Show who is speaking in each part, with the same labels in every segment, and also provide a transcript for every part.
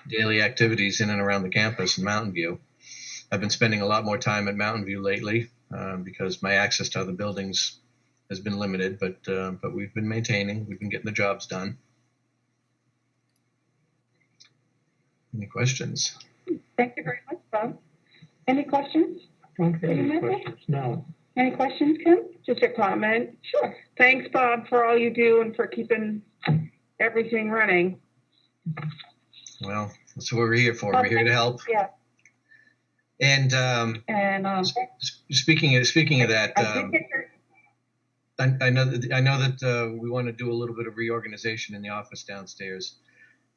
Speaker 1: daily activities in and around the campus in Mountain View. I've been spending a lot more time at Mountain View lately because my access to other buildings has been limited, but we've been getting the jobs done. Any questions?
Speaker 2: Thank you very much, Bob. Any questions?
Speaker 3: Any questions? No.
Speaker 2: Any questions, Kim? Just a comment. Sure. Thanks, Bob, for all you do and for keeping everything running.
Speaker 1: Well, that's what we're here for.
Speaker 2: Well,
Speaker 1: We're here to help.
Speaker 2: Yeah.
Speaker 1: And speaking of that, I know that we want to do a little bit of reorganization in the office downstairs.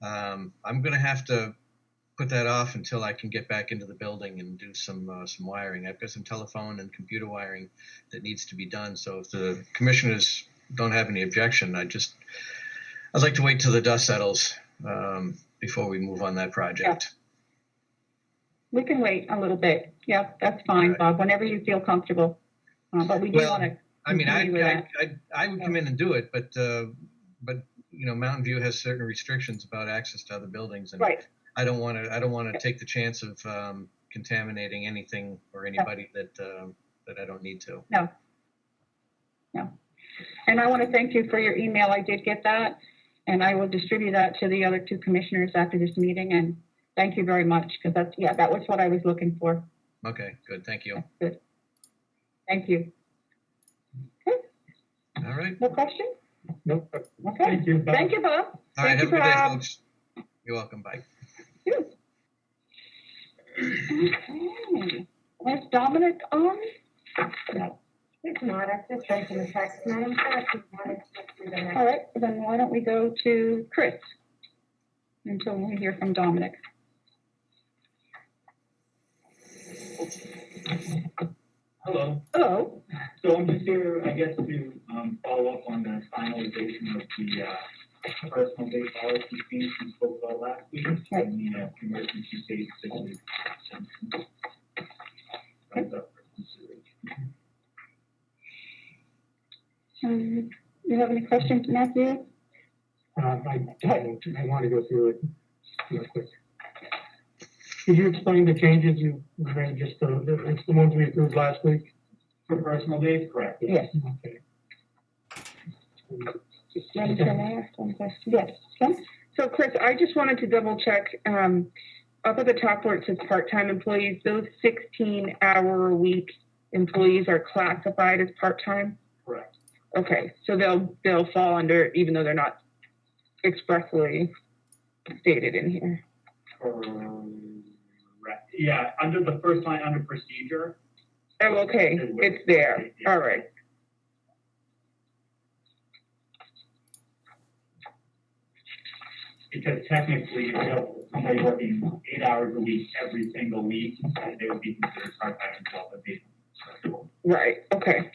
Speaker 1: I'm going to have to put that off until I can get back into the building and do some wiring. I've got some telephone and computer wiring that needs to be done. So if the commissioners don't have any objection, I'd like to wait till the dust settles before we move on that project.
Speaker 2: We can wait a little bit. Yeah, that's fine, right. Bob, whenever you feel comfortable. But we do want to.
Speaker 1: I mean, I would come in and do it, but you know, Mountain View has certain restrictions about access to other buildings, and
Speaker 2: right.
Speaker 1: I don't want to take the chance of contaminating anything or anybody that I don't need to.
Speaker 2: No. And I want to thank you for your email. I did get that, and I will distribute that to the other two commissioners after this meeting. And thank you very much, because that was what I was looking for.
Speaker 1: Okay, good. Thank you.
Speaker 2: That's good. Thank you. Okay.
Speaker 1: All right.
Speaker 2: No question?
Speaker 3: Nope.
Speaker 2: Okay.
Speaker 3: Thank you, Bob.
Speaker 2: Thank you, Bob.
Speaker 1: All right. Have a good day, folks. You're welcome. Bye.
Speaker 2: Okay. Was Dominic on? No.
Speaker 4: It's not. I've just sent him a text. Madam Clerk,
Speaker 2: all right. Then why don't we go to Chris until we hear from Dominic.
Speaker 5: Hello.
Speaker 2: Hello.
Speaker 5: So I'm just here, I guess, to follow up on the finalization of the personal day policy piece we spoke about last week,
Speaker 2: right.
Speaker 5: And the emergency state situation. That's up for consideration.
Speaker 2: You have any questions, Matthew?
Speaker 3: I want to go through it real quick. Could you explain the changes you made, just it's the ones we approved last week?
Speaker 5: For personal days, correct?
Speaker 2: Yes.
Speaker 3: Okay.
Speaker 2: Can I ask one question? Yes. So, Chris, I just wanted to double check. Up at the top where it says part-time employees, those 16-hour-a-week employees are classified as part-time?
Speaker 5: Correct.
Speaker 2: Okay, so they'll fall under, even though they're not expressly stated in here.
Speaker 5: Correct. Yeah, under the first line, under procedure.
Speaker 2: Oh, okay, it's there. All right.
Speaker 5: Because technically, if you have somebody working 8 hours a week every single week, they would be considered part-time until the date.
Speaker 2: Right, okay.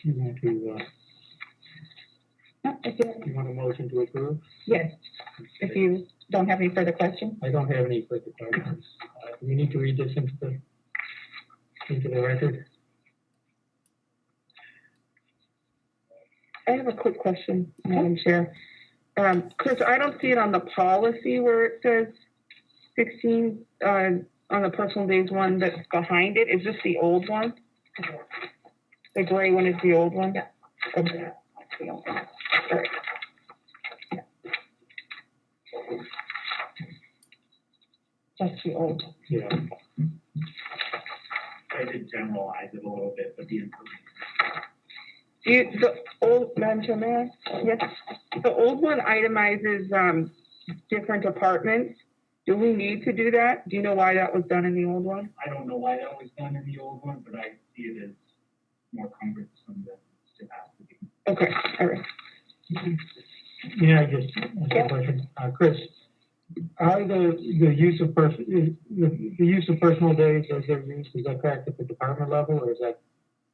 Speaker 3: You want a motion to approve?
Speaker 2: Yes, if you don't have any further questions.
Speaker 3: I don't have any further questions. We need to read this into the record.
Speaker 2: I have a quick question, Madam Chair. Chris, I don't see it on the policy where it says 16 on the personal days one that's behind it. Is this the old one? The gray one is the old one? Yeah. Okay. All right. That's the old.
Speaker 3: Yeah.
Speaker 5: I did generalize it a little bit, but the information.
Speaker 2: The old, Madam Chair, may I? Yes. The old one itemizes different apartments. Do we need to do that? Do you know why that was done in the old one?
Speaker 5: I don't know why that was done in the old one, but I see it as more cumbersome to
Speaker 2: Okay, all right.
Speaker 3: Yeah, I just, that's a question. Chris, are the use of the use of personal days as they're used, is that tracked at the department level or is that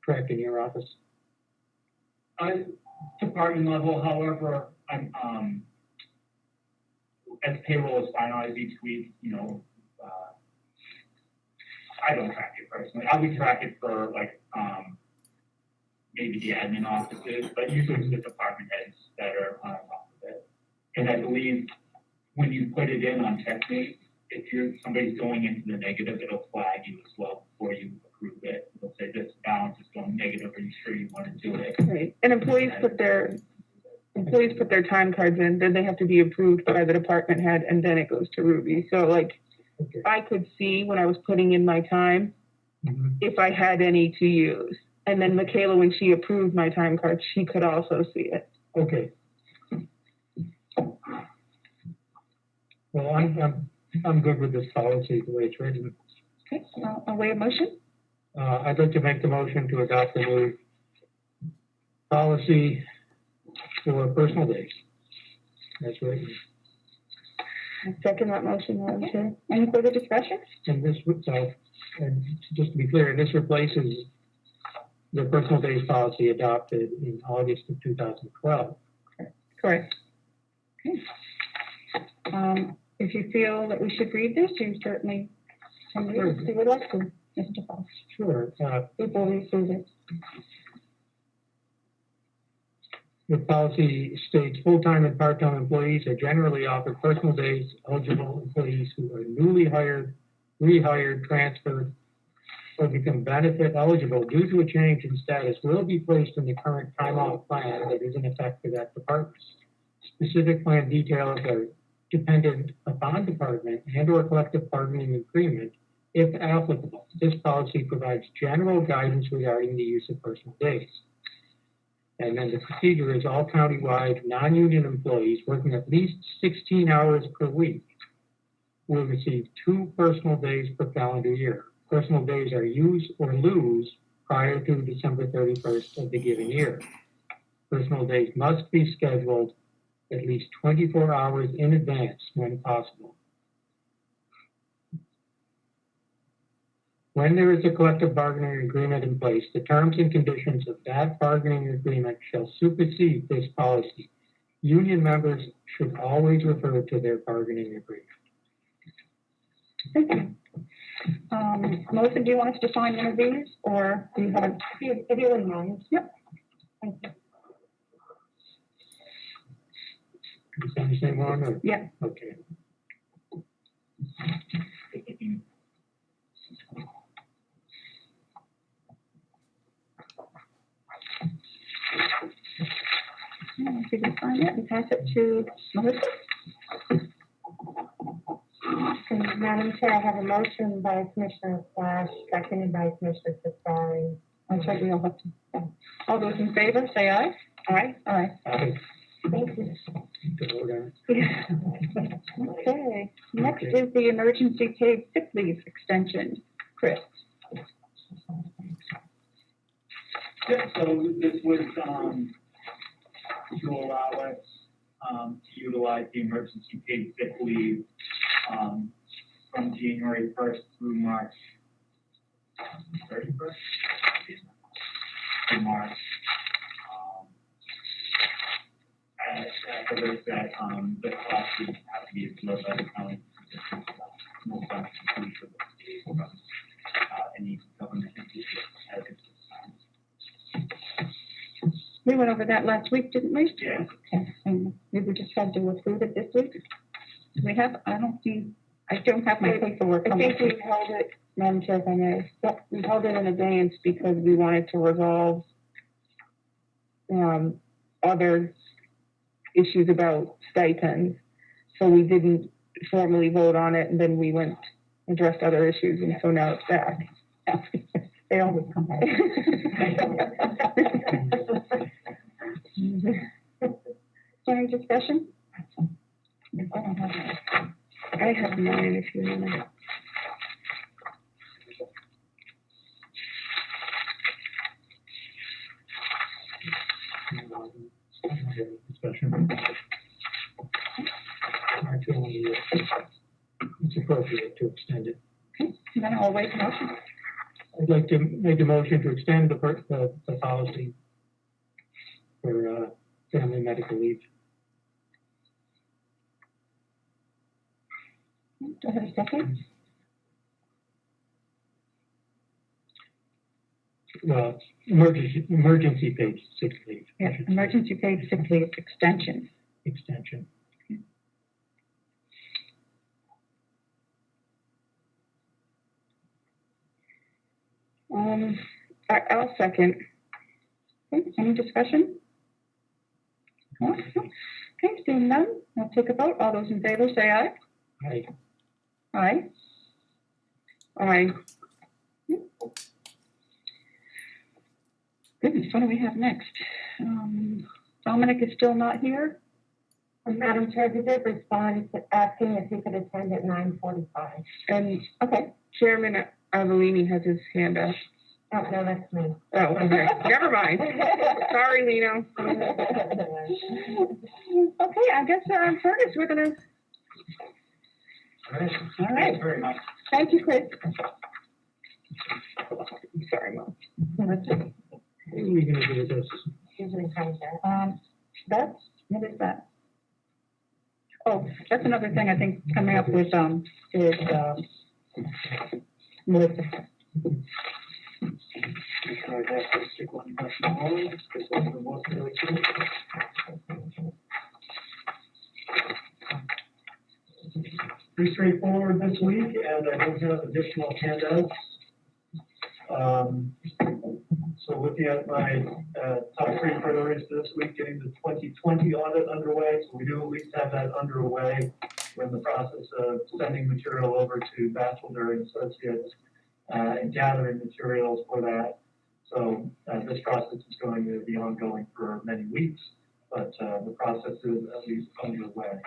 Speaker 3: tracked in your office?
Speaker 5: Department level, however, as payroll is finalized each week, I don't track it personally. I would track it for maybe the admin offices, but usually it's the department heads that are on top of it. And I believe when you put it in on TechMate, if somebody's going into the negative, it'll flag you as well before you approve it. It'll say this balance is going negative. Are you sure you want to do it?
Speaker 2: Right. And employees put their time cards in, then they have to be approved by the department head, and then it goes to Ruby. So
Speaker 3: Okay.
Speaker 2: I could see when I was putting in my time, if I had any to use. And then Michaela, when she approved my time card, she could also see it.
Speaker 3: Okay. Well, I'm good with this policy, the way it's written.
Speaker 2: Okay, I'll weigh a motion.
Speaker 3: I'd like to make the motion to adopt the new policy for personal days. That's right.
Speaker 2: I second that motion, Madam Chair. Any further discussion?
Speaker 3: And this, and just to be clear, this replaces the personal days policy adopted in August of 2012.
Speaker 2: Correct. Okay. If you feel that we should read this, you certainly can read it if you would like to, Mr. Fox.
Speaker 3: Sure.
Speaker 2: Before we approve it.
Speaker 3: The policy states full-time and part-time employees are generally offered personal days. Eligible employees who are newly hired, rehired, transferred, or become benefit eligible due to a change in status will be placed in the current time-off plan that is in effect for that department. Specific plan details are dependent upon department and/or collective bargaining agreement, if applicable. This policy provides general guidance regarding the use of personal days. And then the procedure is all countywide non-union employees working at least 16 hours per week will receive 2 personal days per calendar year. Personal days are use or lose prior to December 31st of the given year. Personal days must be scheduled at least 24 hours in advance when possible. When there is a collective bargaining agreement in place, the terms and conditions of that bargaining agreement shall supersede this policy. Union members should always refer to their bargaining agreement.
Speaker 2: Thank you. Melissa, do you want us to define interveners, or do you have?
Speaker 4: If you wouldn't mind.
Speaker 2: Yep.
Speaker 4: Thank you.
Speaker 3: Is that the same one? Or?
Speaker 2: Yeah.
Speaker 3: Okay.
Speaker 2: If you can find it and pass it to Melissa.
Speaker 4: And Madam Chair, I have a motion by Commissioner Flash, seconded by Commissioner Cesari.
Speaker 2: I'm sure we all have to. All those in favor, say aye. Aye. Aye.
Speaker 4: Thank you.
Speaker 2: Okay. Next is the emergency paid sick leave extension. Chris.
Speaker 5: Yeah, so this was, to allow us, to utilize the emergency paid sick leave, from January 1st through March 31st. In March. As I said, the cost would have to be absorbed by the county. No funds to pay for the days, any government entity has it.
Speaker 2: We went over that last week, didn't we?
Speaker 5: Yeah.
Speaker 2: Okay. And we just had to approve it this week. Do we have, I don't have my paperwork.
Speaker 4: I think we held it, Madam Chair, if I may.
Speaker 2: Yep, we held it in advance because we wanted to resolve other issues about stipends. So we didn't formally vote on it, and then we went and addressed other issues, and so now it's back. They always come back. Any discussion? I have mine if you want.
Speaker 3: have any discussion. I feel it's appropriate to extend it.
Speaker 2: Okay, then I'll wait a motion.
Speaker 3: I'd like to make a motion to extend the policy for family medical leave.
Speaker 2: Do I have a second?
Speaker 3: Well, emergency paid sick leave.
Speaker 2: Yeah, emergency paid sick leave extension.
Speaker 3: Extension.
Speaker 2: I'll second. Okay, any discussion? No? Okay, seeing none, I'll take a vote. All those in favor say aye.
Speaker 3: Aye.
Speaker 2: Aye. Aye. Goodness, what do we have next? Dominic is still not here.
Speaker 4: Madam Chair, he did respond to asking if he could attend at 9:45.
Speaker 2: And, okay, Chairman Avellini has his hand up.
Speaker 4: Oh, no, that's me.
Speaker 2: Oh, okay, never mind. Sorry, Lino. Okay, I guess, Curtis, we're gonna,
Speaker 5: All right.
Speaker 2: all right.
Speaker 5: Thanks very much.
Speaker 2: Thank you, Chris. Sorry, Mom.
Speaker 3: What are we gonna do with this?
Speaker 4: Usually comes there.
Speaker 2: What is that? Oh, that's another thing I think coming up with, is, Melissa.
Speaker 6: Pretty straightforward this week, and I don't have additional handouts. So looking at my top three priorities for this week, getting the 2020 audit underway. So we do at least have that underway. We're in the process of sending material over to Batchelder and Associates and gathering materials for that. So this process is going to be ongoing for many weeks, but the process is at least underway.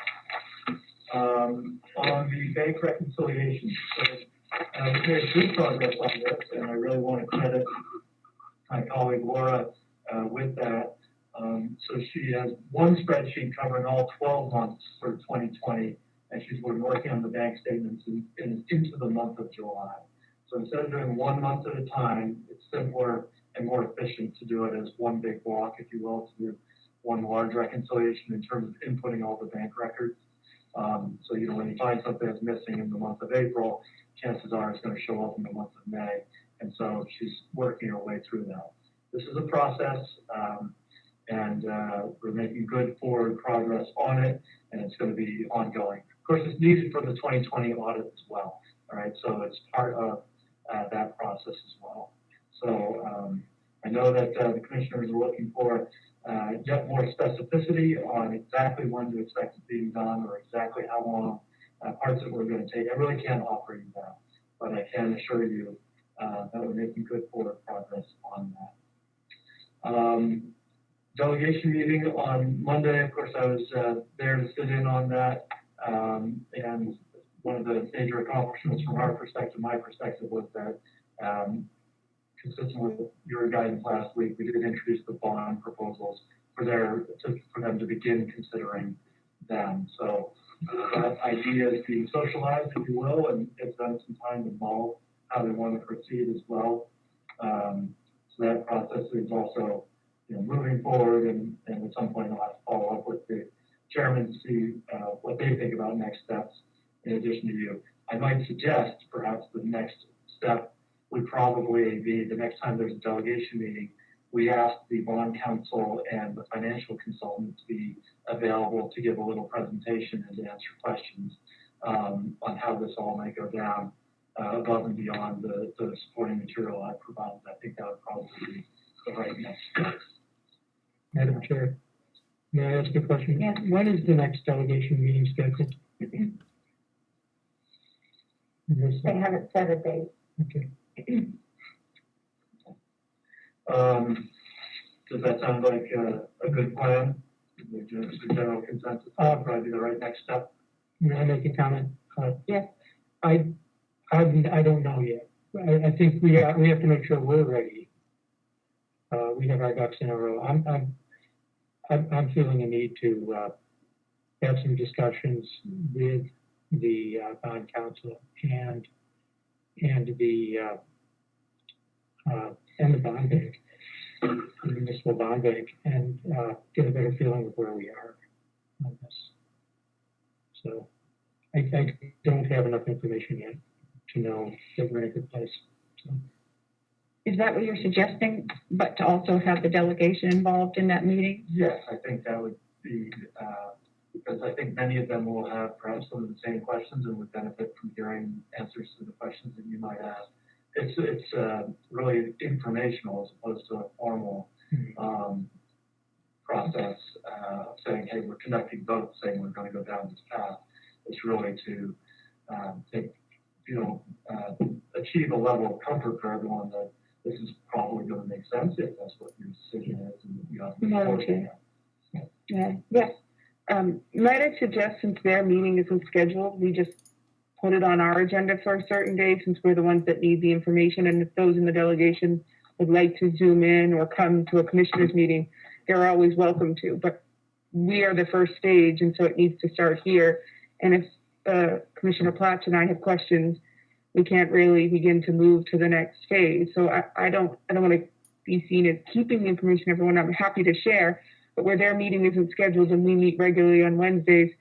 Speaker 6: On the bank reconciliation, so we've made good progress on this, and I really want to credit my colleague Laura with that. So she has one spreadsheet covering all 12 months for 2020, and she's been working on the bank statements into the month of July. So instead of doing 1 month at a time, it's simpler and more efficient to do it as one big block, if you will, to do one large reconciliation in terms of inputting all the bank records. So, you know, when you find something that's missing in the month of April, chances are it's going to show up in the month of May. And so she's working her way through that. This is a process, and we're making good forward progress on it, and it's going to be ongoing. Of course, it's needed for the 2020 audit as well. All right, so it's part of that process as well. So I know that the commissioners are looking for yet more specificity on exactly when to expect it being done or exactly how long parts that we're going to take. I really can't offer you that, but I can assure you that we're making good forward progress on that. Delegation meeting on Monday, of course, I was there to sit in on that, and one of the major accomplishments from our perspective, my perspective, was that consistent with your guidance last week, we did introduce the bond proposals for them to begin considering them. So that idea is being socialized, if you will, and gives them some time to mull how they want to proceed as well. So that process is also, you know, moving forward, and at some point I'll have to follow up with the chairman to see what they think about next steps in addition to you. I might suggest perhaps the next step would probably be the next time there's a delegation meeting, we ask the bond counsel and the financial consultant to be available to give a little presentation and to answer questions on how this all may go down above and beyond the supporting material I provided. I think that would probably be the right next step.
Speaker 3: Madam Chair, may I ask a question?
Speaker 2: Yes.
Speaker 3: When is the next delegation meeting scheduled?
Speaker 4: They haven't set a date.
Speaker 3: Okay.
Speaker 6: Does that sound like a good plan? Just a general consensus, probably the right next step.
Speaker 3: May I make a comment?
Speaker 2: Yes.
Speaker 3: I don't know yet. I think we have to make sure we're ready. We have our ducks in a row. I'm feeling a need to have some discussions with the bond council and the bond bank, the municipal bond bank, and get a better feeling of where we are on this. So I don't have enough information yet to know that we're in a good place. So.
Speaker 2: Is that what you're suggesting, but to also have the delegation involved in that meeting?
Speaker 6: Yes, I think that would be, because I think many of them will have perhaps some of the same questions and would benefit from hearing answers to the questions that you might ask. It's really informational as opposed to a formal process of saying, hey, we're conducting votes, saying we're going to go down this path. It's really to achieve a level of comfort for everyone that this is probably going to make sense if that's what your decision is, and you have to support it.
Speaker 2: Yeah. Yes. Might I suggest, since their meeting isn't scheduled, we just put it on our agenda for a certain day, since we're the ones that need the information, and if those in the delegation would like to zoom in or come to a commissioner's meeting, they're always welcome to. But we are the first stage, and so it needs to start here. And if Commissioner Platch and I have questions, we can't really begin to move to the next phase. So I don't want to be seen as keeping the information everyone. I'm happy to share, but where their meeting isn't scheduled and we meet regularly on Wednesdays,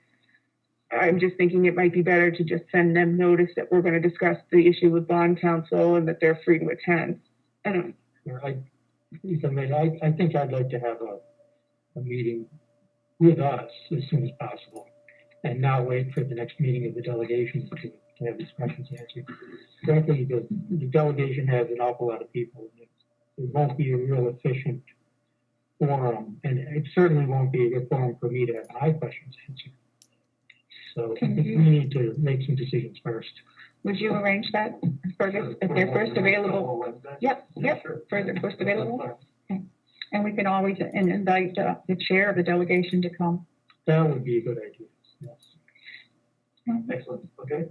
Speaker 2: I'm just thinking it might be better to just send them notice that we're going to discuss the issue with bond counsel and that they're free to attend. I don't know.
Speaker 3: I think I'd like to have a meeting with us as soon as possible and not wait for the next meeting of the delegation to have these questions answered. Frankly, the delegation has an awful lot of people. It won't be a real efficient forum, and it certainly won't be a good forum for me to have my questions answered. So I think we need to make some decisions first.
Speaker 2: Would you arrange that for this, if they're first available? Yep, for the first available. Okay. And we can always invite the chair of the delegation to come.
Speaker 3: That would be a good idea, yes.
Speaker 6: Excellent, okay.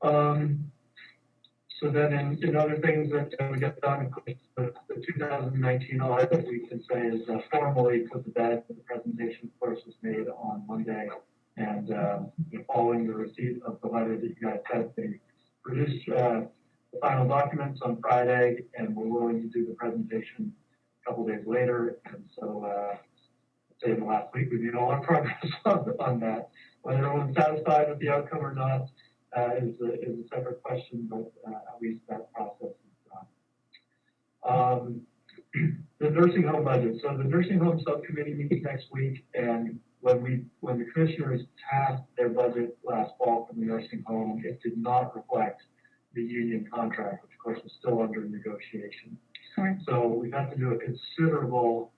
Speaker 6: So then in other things that we got done, the 2019 audit, we can say is formally put to bed. The presentation, of course, was made on Monday. And following the receipt of the letter that you guys sent, they produced the final documents on Friday, and we're willing to do the presentation a couple days later. And so, say in the last week, we made a lot of progress on that. Whether everyone's satisfied with the outcome or not is a separate question, but at least that process is done. The nursing home budget. So the nursing home subcommittee meets next week, and when the commissioners passed their budget last fall from the nursing home, it did not reflect the union contract, which of course was still under negotiation.
Speaker 2: Right.
Speaker 6: So we've had to do a considerable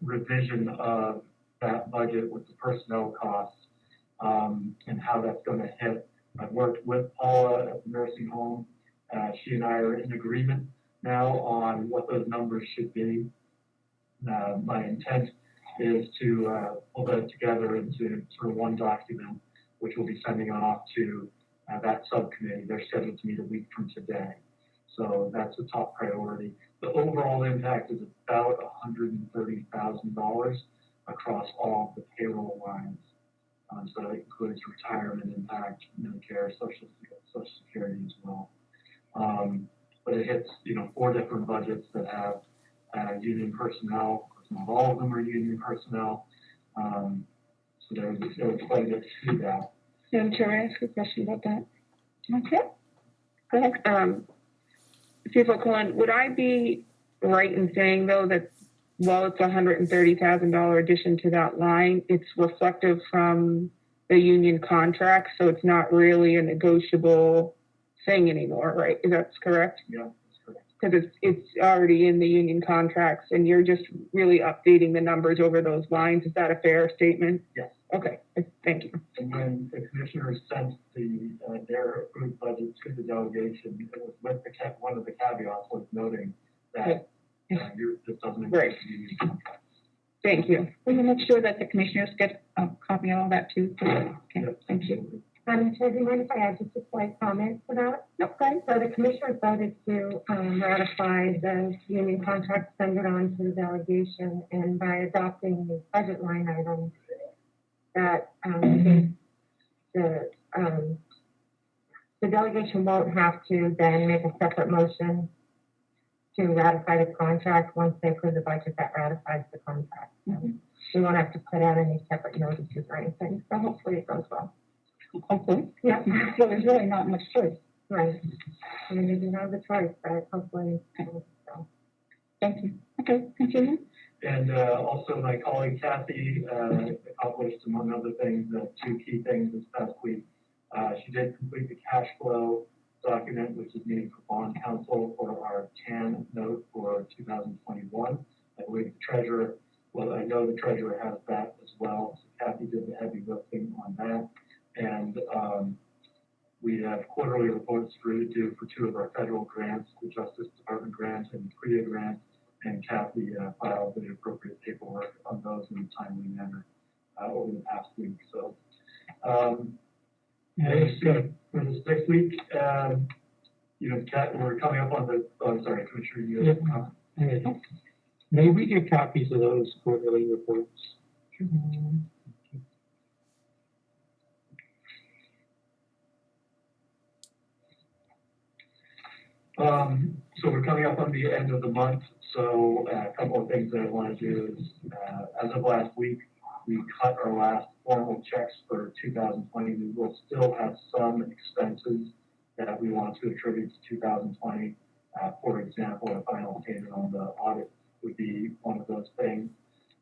Speaker 6: revision of that budget with the personnel costs and how that's going to hit. I've worked with Paula at the nursing home. She and I are in agreement now on what those numbers should be. My intent is to pull that together into sort of one document, which we'll be sending off to that subcommittee. They're scheduled to meet a week from today. So that's a top priority. The overall impact is about $130,000 across all of the payroll lines. So that includes retirement impact, Medicare, Social Security as well. But it hits, 4 different budgets that have union personnel. Not all of them are union personnel. So there was quite a bit to that.
Speaker 2: Madam Chair, I ask a question about that? Okay. Go ahead. CFO Cohen, would I be right in saying, though, that while it's $130,000 addition to that line, it's reflective from the union contract, so it's not really a negotiable thing anymore, right? Is that correct?
Speaker 6: Yeah, that's correct.
Speaker 2: Because it's already in the union contracts, and you're just really updating the numbers over those lines. Is that a fair statement?
Speaker 6: Yes.
Speaker 2: Okay, thank you.
Speaker 6: And when the commissioners sent their approved budget to the delegation, it was with one of the caveats was noting that this doesn't include the union contract.
Speaker 2: Thank you. Will you make sure that the commissioners get a copy of all that too? Okay,
Speaker 6: Yes,
Speaker 2: thank you.
Speaker 4: Madam Chair, do you mind if I add just a slight comment to that? Okay. So the commissioners voted to ratify the union contract, send it on to the delegation, and by adopting the budget line item, that the delegation won't have to then make a separate motion to ratify the contract once they approve the budget that ratifies the contract. So we won't have to put out any separate notices or anything. So hopefully it goes well. Hopefully. Yeah. So there's really not much choice. Right. I mean, they do have the choice, but hopefully. So. Thank you. Okay, continue.
Speaker 6: And also my colleague Kathy accomplished, among other things, two key things this past week. She did complete the cash flow document, which is needed for bond counsel for our TAN note for 2021. I believe the treasurer, well, I know the treasurer has that as well. So Kathy did the heavy lifting on that. And we have quarterly reports due for two of our federal grants, the Justice Department grant and the CREA grant. And Kathy filed the appropriate paperwork on those in a timely manner over the past week. So, for this next week, we're coming up on the. Oh, sorry, Commissioner.
Speaker 3: May we get copies of those quarterly reports?
Speaker 6: So we're coming up on the end of the month. So a couple of things that I want to do is, as of last week, we cut our last formal checks for 2020. We will still have some expenses that we want to attribute to 2020. For example, a final payment on the audit would be one of those things.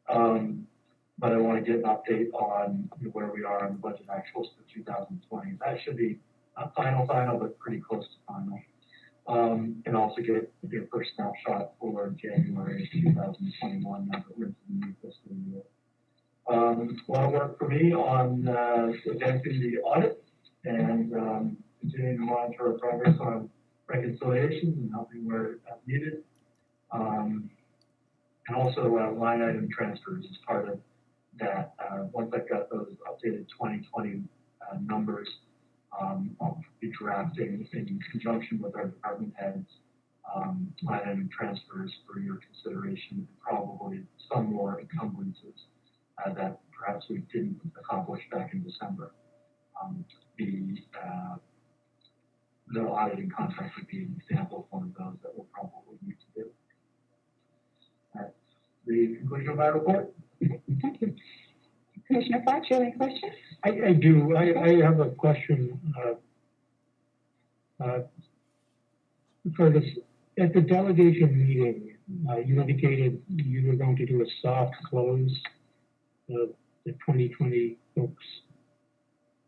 Speaker 6: But I want to get an update on where we are on the budget actuals for 2020. That should be not final, but pretty close to final. And also get your first snapshot for January 2021 now that we're into the new fiscal year. A lot of work for me on advancing the audit and continuing to monitor our progress on reconciliation and helping where needed. And also line item transfers as part of that. Once I've got those updated 2020 numbers, I'll be drafting in conjunction with our department heads line item transfers for your consideration, and probably some more encumbrances that perhaps we didn't accomplish back in December. The auditing contract would be an example of one of those that we'll probably need to do. That's the conclusion of my report.
Speaker 2: Thank you. Commissioner Fox, you have any questions?
Speaker 3: I do. I have a question. For this, at the delegation meeting, you indicated you were going to do a soft close of the 2020 books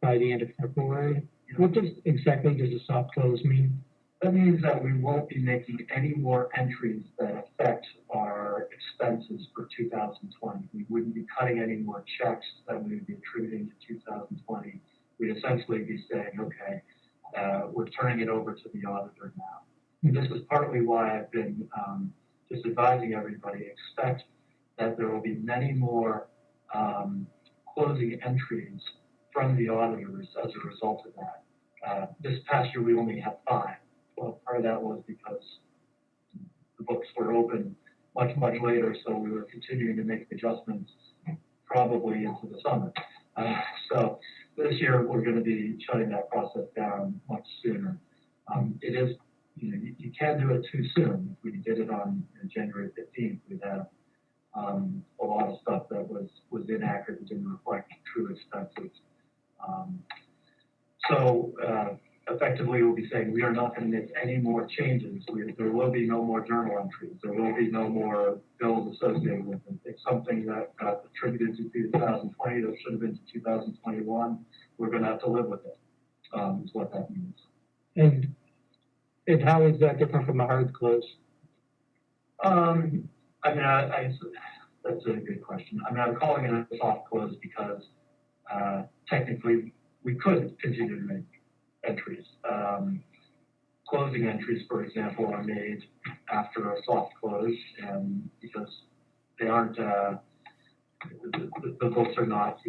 Speaker 3: by the end of February. What exactly does a soft close mean?
Speaker 6: That means that we won't be making any more entries that affect our expenses for 2020. We wouldn't be cutting any more checks that we would be attributing to 2020. We'd essentially be saying, okay, we're turning it over to the auditor now. And this is partly why I've been just advising everybody, expect that there will be many more closing entries from the auditors as a result of that. This past year, we only had 5. Well, part of that was because the books were open much later, so we were continuing to make adjustments probably into the summer. So this year, we're going to be shutting that process down much sooner. It is, you can't do it too soon. If we did it on January 15th, we'd have a lot of stuff that was inaccurate and didn't reflect true expenses. So effectively, we'll be saying we are not going to make any more changes. There will be no more journal entries. There will be no more bills associated with it. It's something that got attributed to 2020 that should have been to 2021. We're going to have to live with it, is what that means.
Speaker 3: And how is that different from a hard close?
Speaker 6: That's a good question. I'm calling it a soft close because technically we could continue to make entries. Closing entries, for example, are made after a soft close, and because they aren't, the books are not,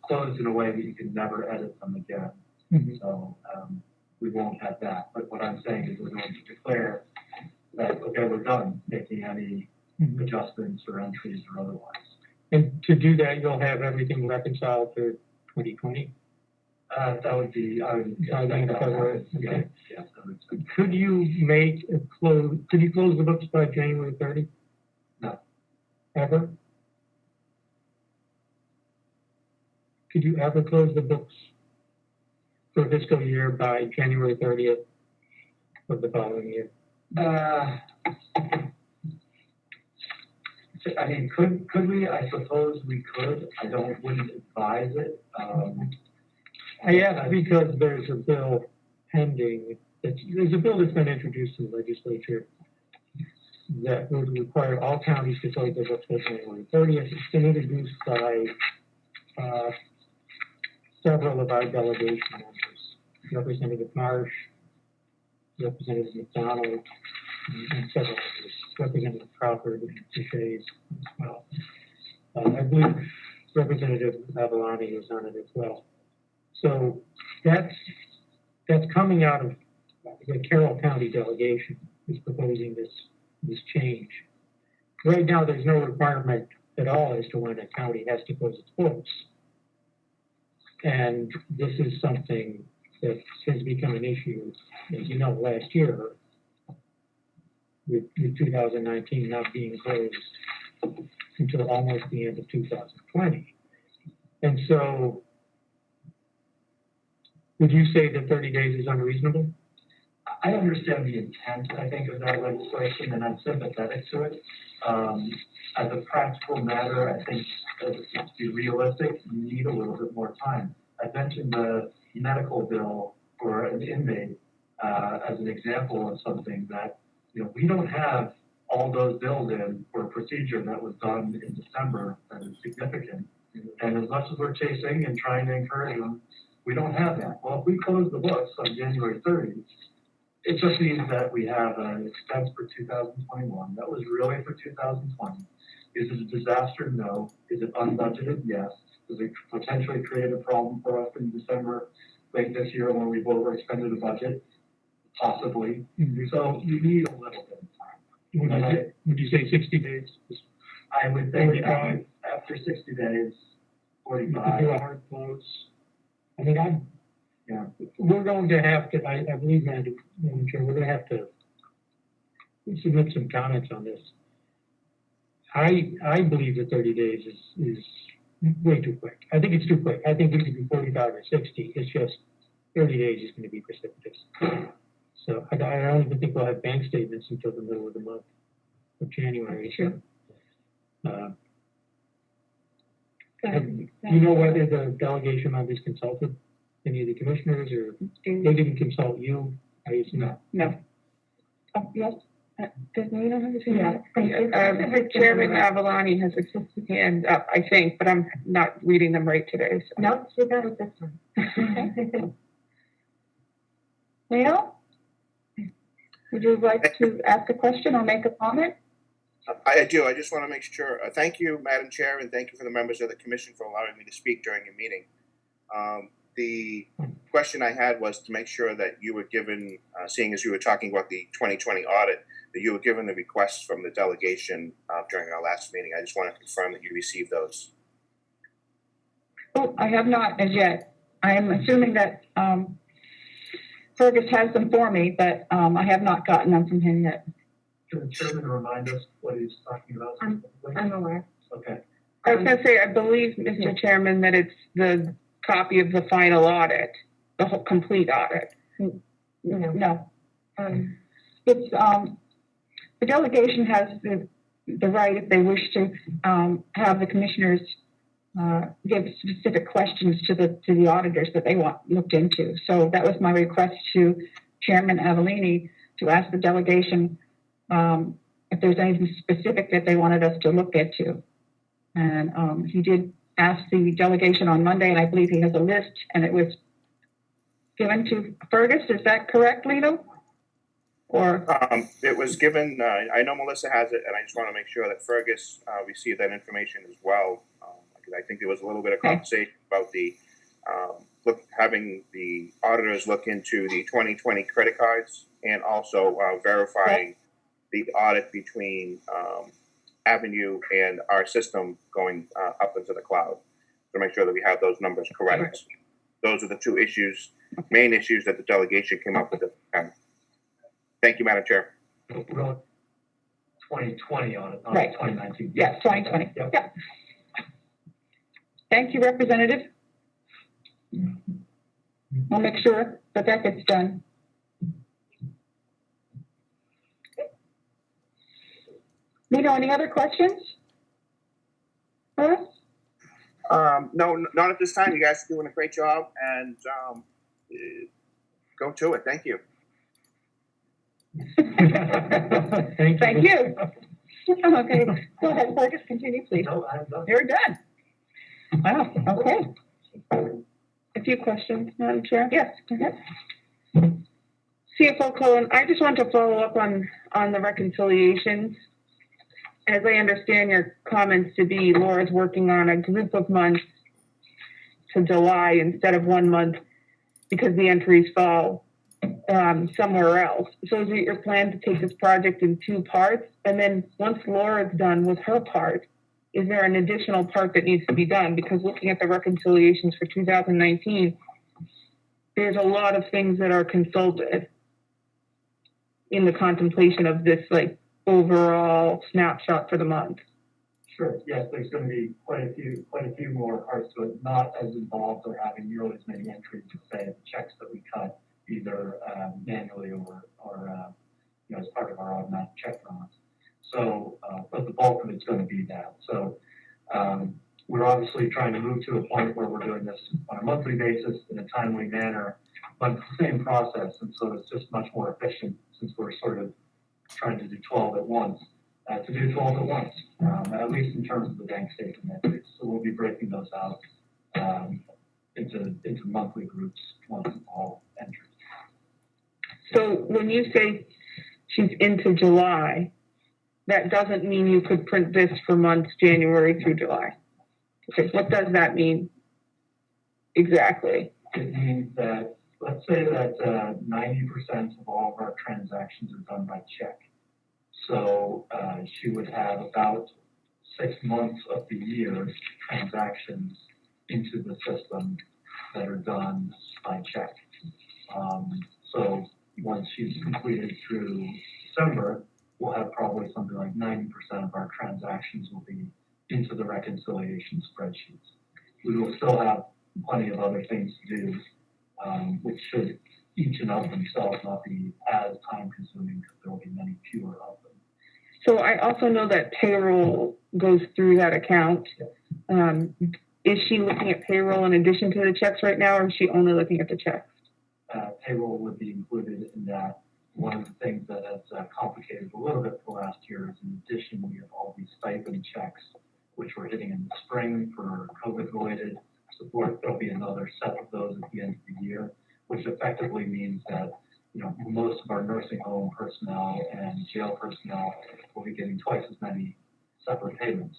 Speaker 6: closed in a way that you can never edit them again.
Speaker 3: Mhm.
Speaker 6: So, we won't have that. But what I'm saying is we're going to declare that, okay, we're done making any
Speaker 3: Mhm.
Speaker 6: adjustments or entries or otherwise.
Speaker 3: And to do that, you'll have everything reconciled for 2020?
Speaker 6: That would be, I would.
Speaker 3: By the end of February,
Speaker 6: Yeah,
Speaker 3: okay.
Speaker 6: yeah, that would be.
Speaker 3: Could you close the books by January 30?
Speaker 6: No.
Speaker 3: Ever? Could you ever close the books for fiscal year by January 30th of the following year?
Speaker 6: I mean, could we? I suppose we could. Wouldn't advise it.
Speaker 3: I ask because there's a bill pending, there's a bill that's been introduced in the legislature that would require all counties to close their books by January 30th. It's been introduced by several of our delegation members, Representative Marsh, Representative McDonald, and several others, Representative Crawford and Deshays as well. I believe Representative Avalani is on it as well. So that's coming out of the Carroll County delegation is proposing this change. Right now, there's no requirement at all as to when a county has to close its books. And this is something that has become an issue, as you know, last year, with 2019 not being closed until almost the end of 2020. And so, would you say that 30 days is unreasonable?
Speaker 6: I understand the intent, I think, of that legislation, and I'm sympathetic to it. As a practical matter, I think, to be realistic, you need a little bit more time. I mentioned the medical bill for an inmate as an example of something that, we don't have all those bills in for a procedure that was done in December that is significant. And as much as we're chasing and trying to encourage them, we don't have that. Well, if we close the books on January 30th, it just means that we have an expense for 2021. That was really for 2020. Is it a disaster? No. Is it unbudgeted? Yes. Does it potentially create a problem for us in December, late this year, when we've overexpended the budget? Possibly.
Speaker 3: Mm-hmm.
Speaker 6: So you need a little bit of time.
Speaker 3: Would you say 60 days?
Speaker 6: I would think
Speaker 3: 45.
Speaker 6: after 60 days,
Speaker 3: You could
Speaker 6: 45.
Speaker 3: do a hard close. I mean,
Speaker 6: Yeah.
Speaker 3: we're going to have to, I believe, Madam Chair, we're going to have to submit some comments on this. I believe that 30 days is way too quick. I think it's too quick. I think it could be 45 or 60. It's just 30 days is going to be precipitous. So I don't even think we'll have bank statements until the middle of the month of January.
Speaker 2: Sure.
Speaker 3: Do you know whether the delegation members consulted any of the commissioners, or they didn't consult you? I assume.
Speaker 2: No. Oh, yes. Does Nina have his hand
Speaker 4: Yeah.
Speaker 2: up? Chairman Avalani has his hand up, I think, but I'm not reading them right today. So.
Speaker 4: No, she got it this time.
Speaker 2: Leo, would you like to ask a question or make a comment?
Speaker 7: I do. I just want to make sure. Thank you, Madam Chair, and thank you for the members of the commission for allowing me to speak during your meeting. The question I had was to make sure that you were given, seeing as you were talking about the 2020 audit, that you were given the requests from the delegation during our last meeting. I just want to confirm that you received those.
Speaker 2: Oh, I have not as yet. I am assuming that Fergus has them for me, but I have not gotten them from him yet.
Speaker 6: Can the chairman remind us what he's talking about?
Speaker 4: I'm aware.
Speaker 6: Okay.
Speaker 2: I was going to say, I believe, Mr. Chairman, that it's the copy of the final audit, the whole complete audit. No. It's the delegation has the right, if they wish to, have the commissioners give specific questions to the auditors that they want looked into. So that was my request to Chairman Avalini to ask the delegation if there's anything specific that they wanted us to look into. And he did ask the delegation on Monday, and I believe he has a list, and it was given to Fergus. Is that correct, Lito? Or
Speaker 7: It was given, I know Melissa has it, and I just want to make sure that Fergus received that information as well. Because I think there was a little bit of conversation about the having the auditors look into the 2020 credit cards and also verifying the audit between Avenue and our system going up into the cloud to make sure that we have those numbers correct. Those are the two issues, main issues that the delegation came up with at the time. Thank you, Madam Chair.
Speaker 6: We're on 2020 on it, not
Speaker 2: Right.
Speaker 6: 2019.
Speaker 2: Yeah, 2020.
Speaker 6: Yep.
Speaker 2: Yeah. Thank you, Representative. I'll make sure that that gets done. Nino, any other questions? Huh?
Speaker 7: No, not at this time. You guys are doing a great job, and go to it. Thank you.
Speaker 2: Thank you. Okay, go ahead, Fergus, continue, please.
Speaker 6: No, I'm done.
Speaker 2: You're done. Wow, okay. A few questions, Madam Chair. Yes, go ahead. CFO Cohen, I just want to follow up on the reconciliations. As I understand your comments to be, Laura's working on a group of months to July instead of 1 month because the entries fall somewhere else. So is it your plan to take this project in 2 parts? And then once Laura's done with her part, is there an additional part that needs to be done? Because looking at the reconciliations for 2019, there's a lot of things that are consulted in the contemplation of this like overall snapshot for the month.
Speaker 6: Sure, yes, there's going to be quite a few more parts to it, not as involved or having nearly as many entries to say the checks that we cut either manually or as part of our automatic check runs. So, but the bulk of it's going to be that. So, we're obviously trying to move to a point where we're doing this on a monthly basis in a timely manner, but it's the same process, and so it's just much more efficient since we're sort of trying to do 12 at once. To do 12 at once, at least in terms of the bank statement entries. So we'll be breaking those out into monthly groups once all entries.
Speaker 2: So when you say she's into July, that doesn't mean you could print this for months January through July. Okay, what does that mean exactly?
Speaker 6: It means that, let's say that 90% of all of our transactions are done by check. So she would have about 6 months of the year's transactions into the system that are done by check. So once she's completed through December, we'll have probably something like 90% of our transactions will be into the reconciliation spreadsheets. We will still have plenty of other things to do, which should each and of themselves not be as time consuming because there will be many fewer of them.
Speaker 2: So I also know that payroll goes through that account. Is she looking at payroll in addition to the checks right now, or is she only looking at the checks?
Speaker 6: Payroll would be included in that. One of the things that has complicated a little bit for last year is in addition, we have all these stipend checks, which we're hitting in the spring for COVID-related support. There'll be another set of those at the end of the year, which effectively means that most of our nursing home personnel and jail personnel will be getting twice as many separate payments.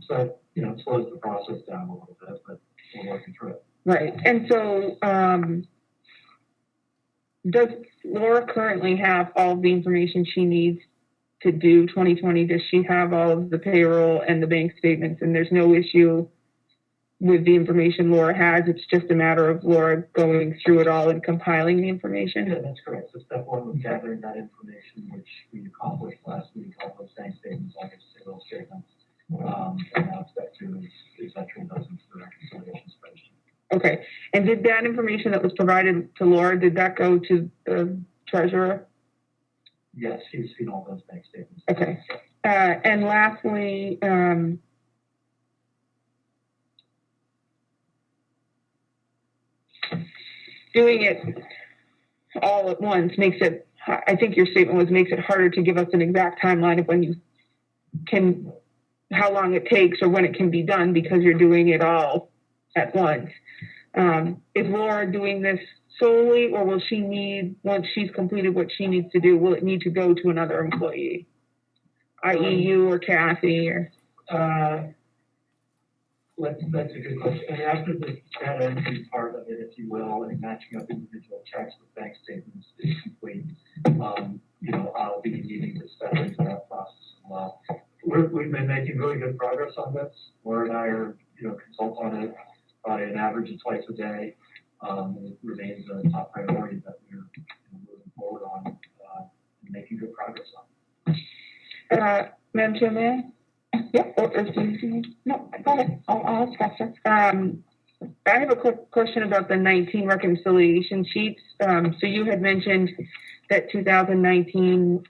Speaker 6: So it slows the process down a little bit, but we're working through it.
Speaker 2: Right. And so does Laura currently have all of the information she needs to do 2020? Does she have all of the payroll and the bank statements, and there's no issue with the information Laura has? It's just a matter of Laura going through it all and compiling the information?
Speaker 6: Yeah, that's correct. So step one was gathering that information, which we accomplished last week, all those bank statements, all those payroll statements. And now step two is entering those into the reconciliation spreadsheet.
Speaker 2: Okay. And did that information that was provided to Laura, did that go to the treasurer?
Speaker 6: Yes, she's seen all those bank statements.
Speaker 2: Okay. And lastly, doing it all at once makes it, I think your statement was, makes it harder to give us an exact timeline of when you can, how long it takes or when it can be done because you're doing it all at once. Is Laura doing this solely, or will she need, once she's completed what she needs to do, will it need to go to another employee, i.e. you or Kathy? Or
Speaker 6: That's a good question. And after the data entry part of it, if you will, and matching up individual checks with bank statements is complete, I'll be needing to step into that process as well. We've been making really good progress on this. Laura and I are, consult on it by an average of twice a day. It remains a top priority that we're moving forward on and making good progress on.
Speaker 2: Madam Chair, may I?
Speaker 8: Yeah.
Speaker 2: Or Susan?
Speaker 8: No, go ahead. I'll ask after.
Speaker 2: I have a quick question about the 19 reconciliation sheets. So you had mentioned that 2019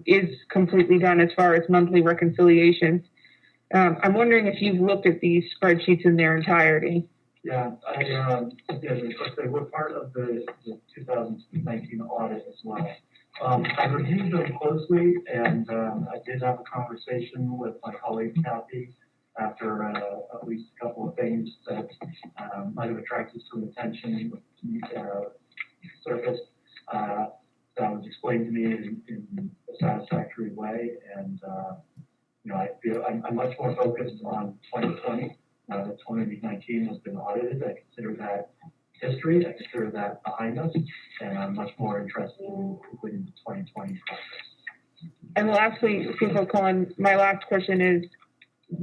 Speaker 2: is completely done as far as monthly reconciliations. I'm wondering if you've looked at these spreadsheets in their entirety.
Speaker 6: Yeah, they were part of the 2019 audit as well. I reviewed them closely, and I did have a conversation with my colleague Kathy after at least a couple of things that might have attracted some attention surfaced. That was explained to me in a satisfactory way, and I feel I'm much more focused on 2020. Now that 2019 has been audited, I consider that history. I consider that behind us, and I'm much more interested in completing the 2020 process.
Speaker 2: And lastly, Cecil Cohen, my last question is,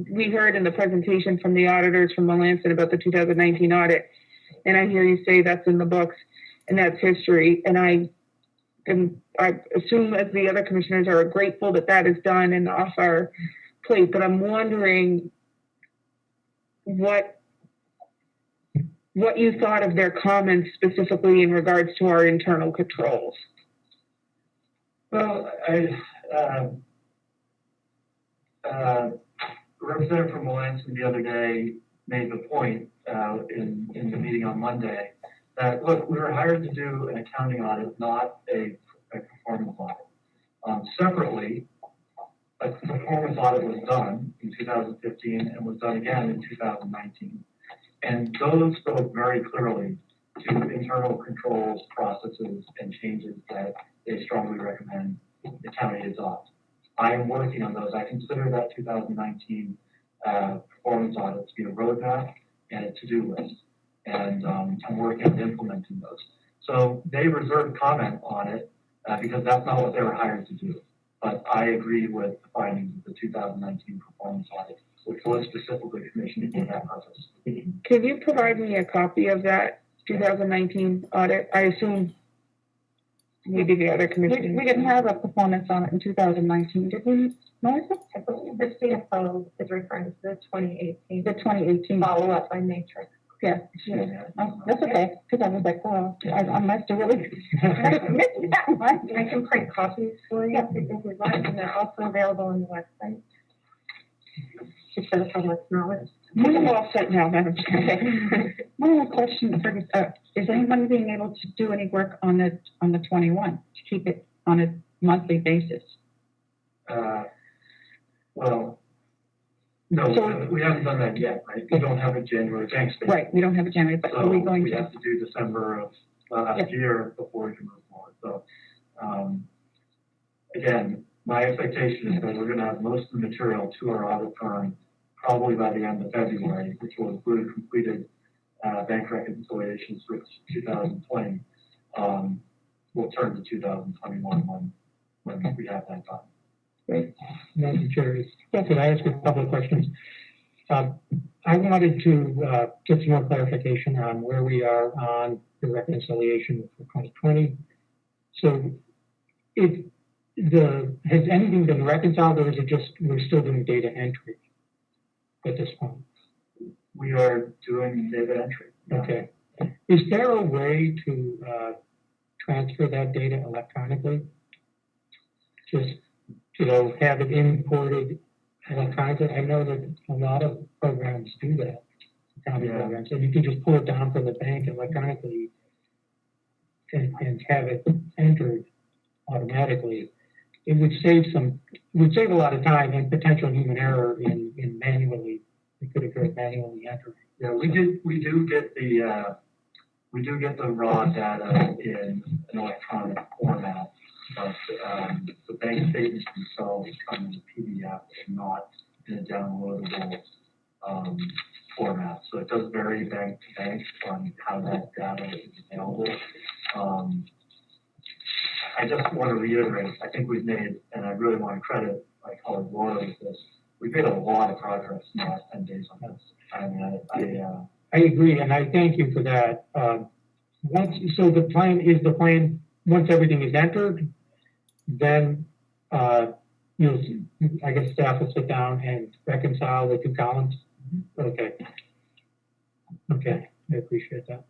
Speaker 2: we heard in the presentation from the auditors from Melanson about the 2019 audit, and I hear you say that's in the books and that's history, and I assume, as the other commissioners are, grateful that that is done and off our plate, but I'm wondering what you thought of their comments specifically in regards to our internal controls.
Speaker 6: Well, Representative from Melanson the other day made the point in the meeting on Monday that, look, we were hired to do an accounting audit, not a performance audit. Separately, a performance audit was done in 2015 and was done again in 2019. And those spoke very clearly to internal controls, processes, and changes that they strongly recommend the county adopt. I am working on those. I consider that 2019 performance audit to be a roadmap and a to-do list. And I'm working on implementing those. So they reserved comment on it because that's not what they were hired to do. But I agree with the findings of the 2019 performance audit, which was specifically commissioned for that purpose.
Speaker 2: Can you provide me a copy of that 2019 audit? I assume maybe the other commissioners.
Speaker 8: We didn't have a performance on it in 2019, did we, Melissa?
Speaker 4: I believe the CFO is referring to the 2018.
Speaker 8: The 2018.
Speaker 4: Follow-up by Matrix.
Speaker 8: Yeah. Oh, that's okay, because I was like, oh, I must have really missed that one.
Speaker 4: I can print copies for you if you'd like, and they're also available on the website. Just for the public's knowledge.
Speaker 2: I'm all set now, Madam Chair.
Speaker 8: My only question is anyone being able to do any work on the 21 to keep it on a monthly basis?
Speaker 6: Well, no, we haven't done that yet, right? We don't have a January bank statement.
Speaker 8: Right, we don't have a January, but
Speaker 6: So
Speaker 8: are we going
Speaker 6: we
Speaker 8: to?
Speaker 6: have to do December of last year before we can move forward. So, again, my expectation is that we're going to have most of the material to our audit firm probably by the end of February, which will include completed bank reconciliations for 2020. We'll turn to 2021 when we have that done.
Speaker 3: Great. Madam Chair, could I ask a couple of questions? I wanted to get some more clarification on where we are on the reconciliation for 2020. So, has anything been reconciled, or is it just we're still doing data entry at this point?
Speaker 6: We are doing data entry.
Speaker 3: Okay. Is there a way to transfer that data electronically? Just have it imported electronically. I know that a lot of programs do that, accounting programs, and you can just pull it down from the bank electronically and have it entered automatically. It would save a lot of time and potential human error in manually. It could occur manually entering.
Speaker 6: Yeah, we do get the raw data in an electronic format. But the bank statements themselves come in a PDF and not in a downloadable format. So it does vary bank to bank on how that data is available. I just want to reiterate, I think we've made, and I really want to credit my colleague Laura with this, we've made a lot of progress in the last 10 days on this. I mean,
Speaker 3: I agree, and I thank you for that. So the plan, once everything is entered, then, I guess staff will sit down and reconcile the two columns? Okay. Okay, I appreciate that.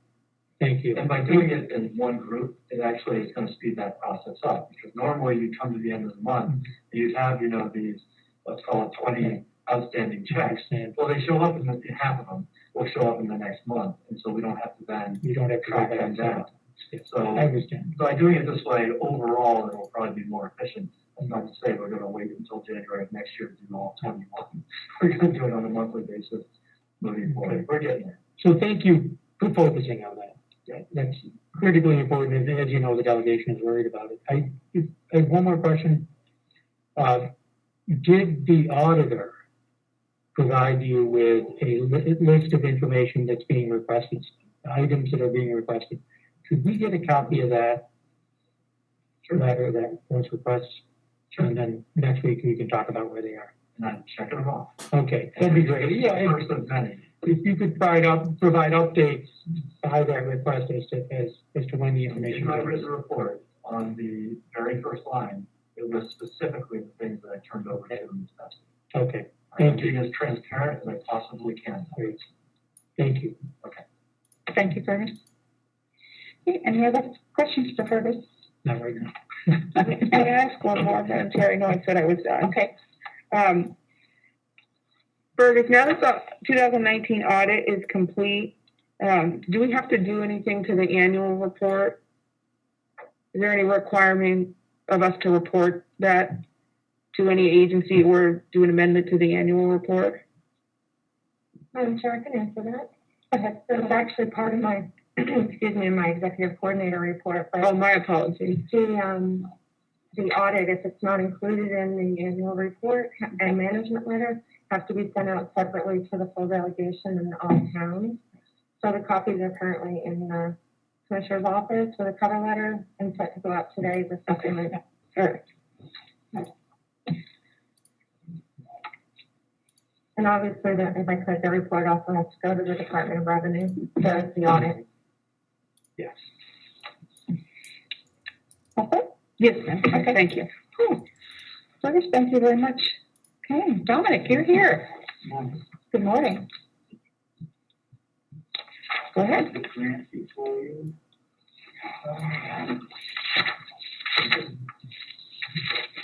Speaker 3: Thank you.
Speaker 6: and by doing it in one group, it actually is going to speed that process up, because normally you come to the end of the month, and you'd have, these, let's call it 20 outstanding checks. Well, they show up in half of them will show up in the next month, and so we don't have to then
Speaker 3: You don't have to
Speaker 6: track
Speaker 3: go
Speaker 6: them
Speaker 3: back.
Speaker 6: down. So
Speaker 3: I understand.
Speaker 6: by doing it this way, overall, it'll probably be more efficient. That's not to say we're gonna wait until January of next year to do all 21. We're gonna do it on a monthly basis moving forward. We're getting there.
Speaker 3: So thank you for focusing on that. That's critically important, and as you know, the delegation is worried about it. I have one more question. Did the auditor provide you with a list of information that's being requested, items that are being requested? Could we get a copy of that letter, those requests? And then next week we can talk about where they are.
Speaker 6: And I'm checking them off.
Speaker 3: Okay, that'd be great. Yeah,
Speaker 6: First of many.
Speaker 3: if you could provide updates by that request as to when the information.
Speaker 6: In my written report, on the very first line, it lists specifically the things that I turned over to them.
Speaker 3: Okay,
Speaker 6: I'm
Speaker 3: thank you.
Speaker 6: being as transparent as I possibly can.
Speaker 3: Great. Thank you.
Speaker 8: Thank you, Fergus. Okay, any other questions for Fergus?
Speaker 3: Not right now.
Speaker 2: Can I ask one more, Madam Chair? I know I said I was done.
Speaker 8: Okay.
Speaker 2: Fergus, now that the 2019 audit is complete, do we have to do anything to the annual report? Is there any requirement of us to report that to any agency or do an amendment to the annual report?
Speaker 4: I'm sure I can answer that. It's actually part of my, excuse me, my executive coordinator report, but
Speaker 2: Oh, my apologies.
Speaker 4: the audit, if it's not included in the annual report and management letter, have to be sent out separately to the full delegation in all towns. So the copies are currently in the commissioner's office with a cover letter and set to go out today, the supplement.
Speaker 2: Sure.
Speaker 4: And obviously, if I could, the report also has to go to the Department of Revenue, the audit.
Speaker 3: Yes.
Speaker 8: Okay.
Speaker 2: Yes, ma'am. Okay, thank you.
Speaker 8: Cool. Fergus, thank you very much. Okay, Dominic, you're here. Good morning. Go ahead.
Speaker 6: Grant before you.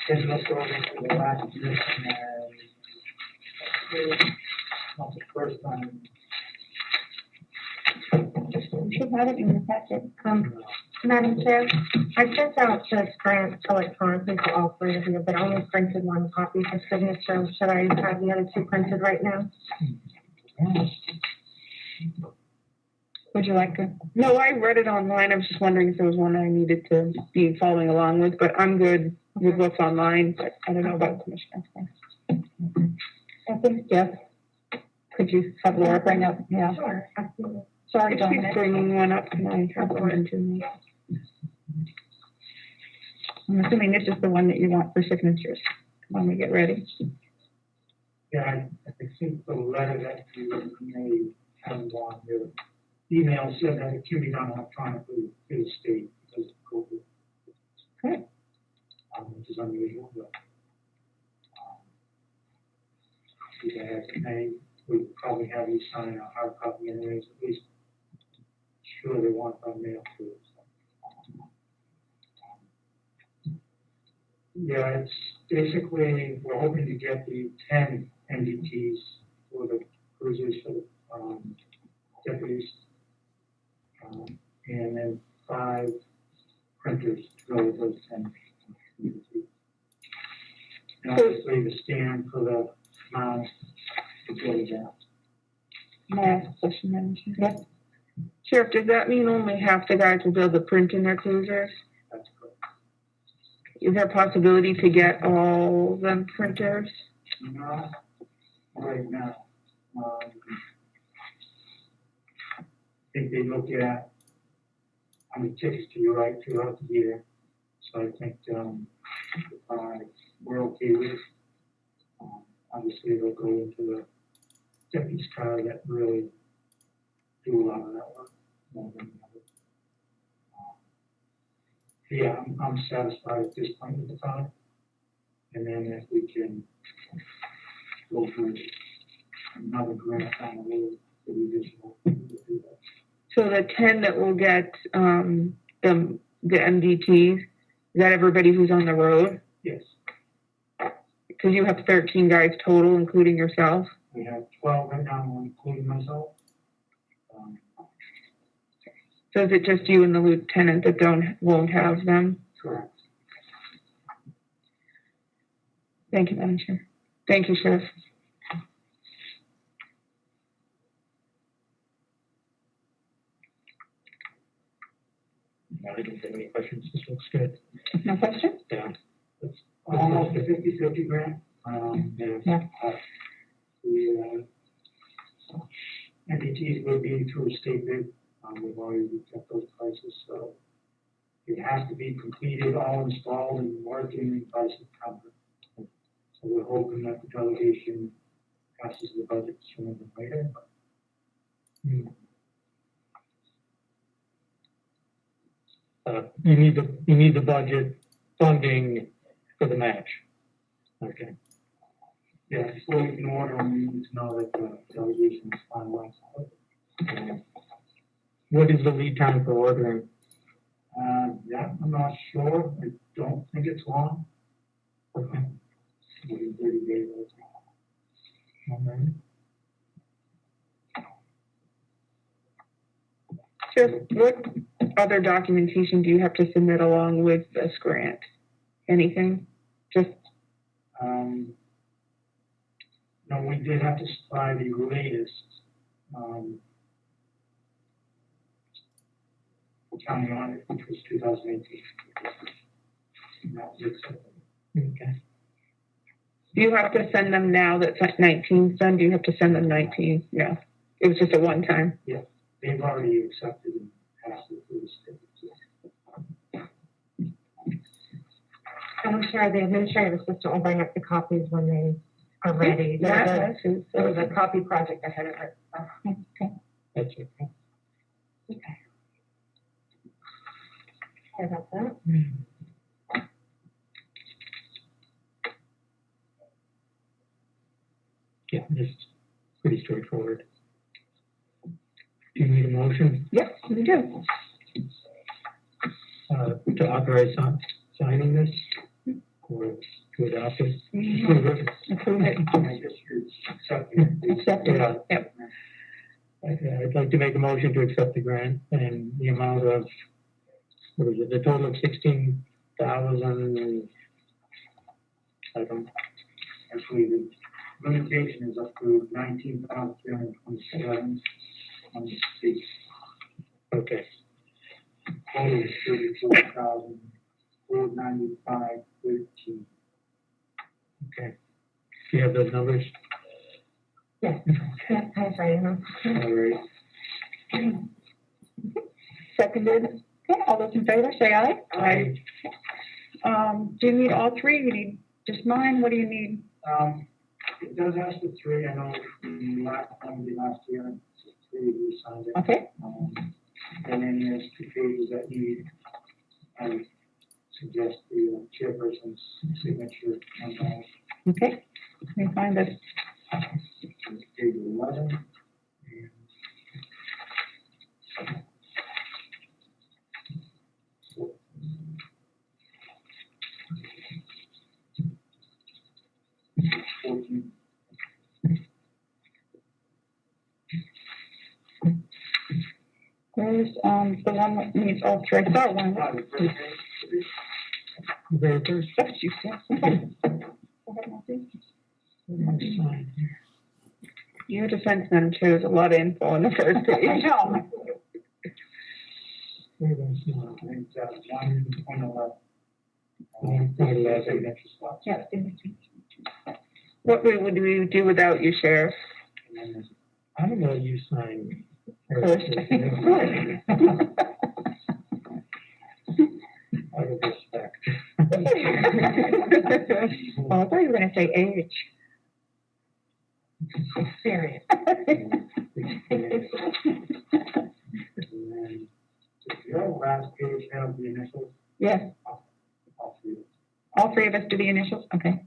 Speaker 3: Let's go over to the last position, not the first time.
Speaker 8: You should have it in your packet.
Speaker 4: Madam Chair, I sent out the grant electronically to all three of you, but I only printed one copy for signature. Should I have the other two printed right now?
Speaker 8: Would you like to?
Speaker 2: No, I read it online. I was just wondering if there was one I needed to be following along with, but I'm good with what's online, but I don't know about Commissioner.
Speaker 8: I think, Jeff, could you have Laura bring up? Yeah.
Speaker 4: Sure, absolutely.
Speaker 8: Sorry,
Speaker 2: If she's
Speaker 8: Dominic.
Speaker 2: bringing one up, can I have one to me?
Speaker 8: I'm assuming this is the one that you want for signatures when we get ready.
Speaker 3: Yeah, I think the letter that you made and on your email said that it can be done electronically through the state because of COVID.
Speaker 8: Okay.
Speaker 3: Which is unusual, but we probably have you sign a hard copy anyways, at least sure they want it on mail too. So. Yeah, it's basically, we're hoping to get the 10 NDTs for the cruisers for the deputies, and then 5 printers to go with those 10 NDTs. And obviously the stand for the mouse to go with that.
Speaker 8: May I ask a question, Madam Chair? Yes.
Speaker 2: Sheriff, does that mean only half the guys will be able to print in their cruisers?
Speaker 3: That's correct.
Speaker 2: Is there a possibility to get all them printers?
Speaker 3: Not right now. I think they look at how many tickets do you write throughout the year. So I think, we're okay with it. Obviously, they'll go into the deputies car that really do a lot of that work more than the other. Yeah, I'm satisfied at this point with the time. And then if we can go for another grant down the road, the additional, we'll do that.
Speaker 2: So the 10 that will get the MDTs, is that everybody who's on the road?
Speaker 3: Yes,
Speaker 2: Because you have 13 guys total, including yourself.
Speaker 3: we have 12 right now, including myself.
Speaker 2: So is it just you and the lieutenant that won't have them?
Speaker 3: Correct.
Speaker 2: Thank you, Madam Chair. Thank you, Sheriff.
Speaker 3: I didn't have any questions. This looks good.
Speaker 8: No question?
Speaker 3: Yeah. It's almost a 50-50 grant.
Speaker 8: Yeah.
Speaker 3: The MDTs will be through a state bid. We've already kept those prices, so it has to be completed, all installed and working by September. So we're hoping that the delegation passes the budget sooner than later. You need the budget funding for the match. Okay. Yeah, before we can order them, we need to know that the delegation is finalized. What is the lead time for ordering? Yeah, I'm not sure. I don't think it's long. Okay. Maybe 30 days or so. All right.
Speaker 2: Sheriff, what other documentation do you have to submit along with this grant? Anything? Just
Speaker 3: No, we did have to supply the latest county audit, which was 2018. And that was accepted. Okay.
Speaker 2: do you have to send them now that 19's done? Do you have to send them 19? No. It was just a one time.
Speaker 3: Yeah, they've already accepted and passed it through the state.
Speaker 4: I'm sure the administrative assistant will bring up the copies when they are ready. There was a copy project ahead of it. So.
Speaker 8: Okay.
Speaker 3: That's okay.
Speaker 4: Sorry about that.
Speaker 3: Yeah, just pretty straightforward. Do you need a motion
Speaker 2: Yes, we do.
Speaker 3: to authorize signing this or to adopt it? Approve it?
Speaker 2: Approve it.
Speaker 3: I guess you're accepting it.
Speaker 2: Accept it.
Speaker 3: Yeah.
Speaker 2: Yep.
Speaker 3: I'd like to make a motion to accept the grant and the amount of, what is it, the total of 16,000, I don't, actually, the limitation is up to 19,327 on the state. Okay. Total is 34,495.13. Okay. Do you have those numbers?
Speaker 4: Yes. Yeah, I'm sorry.
Speaker 3: All right.
Speaker 2: Seconded.
Speaker 8: Okay, all those in favor, say aye.
Speaker 2: Aye.
Speaker 8: Do you need all three? You need just mine? What do you need?
Speaker 3: It does ask for 3. I know the last time we did last year, 3 of you signed it.
Speaker 8: Okay.
Speaker 3: And then there's 2 pages that need, I suggest the chairperson's signature on that.
Speaker 8: Okay. Let me find this.
Speaker 3: Page 11.
Speaker 8: Where's the one that needs all three? I saw one.
Speaker 3: Very first.
Speaker 8: That's you, yeah. Okay. Go ahead, Nancy.
Speaker 2: Your defense, Madam Chair, there's a lot of info on the first page.
Speaker 8: I know.
Speaker 3: One on the left. One on the left, signature spot.
Speaker 8: Yeah.
Speaker 2: What would we do without you, Sheriff?
Speaker 3: And I'm gonna you sign
Speaker 8: First.
Speaker 3: Out of respect.
Speaker 8: Oh, I thought you were gonna say age.
Speaker 4: Experience.
Speaker 3: And then, your last page have the initials.
Speaker 8: Yes,
Speaker 3: All three.
Speaker 8: all three of us do the initials, okay.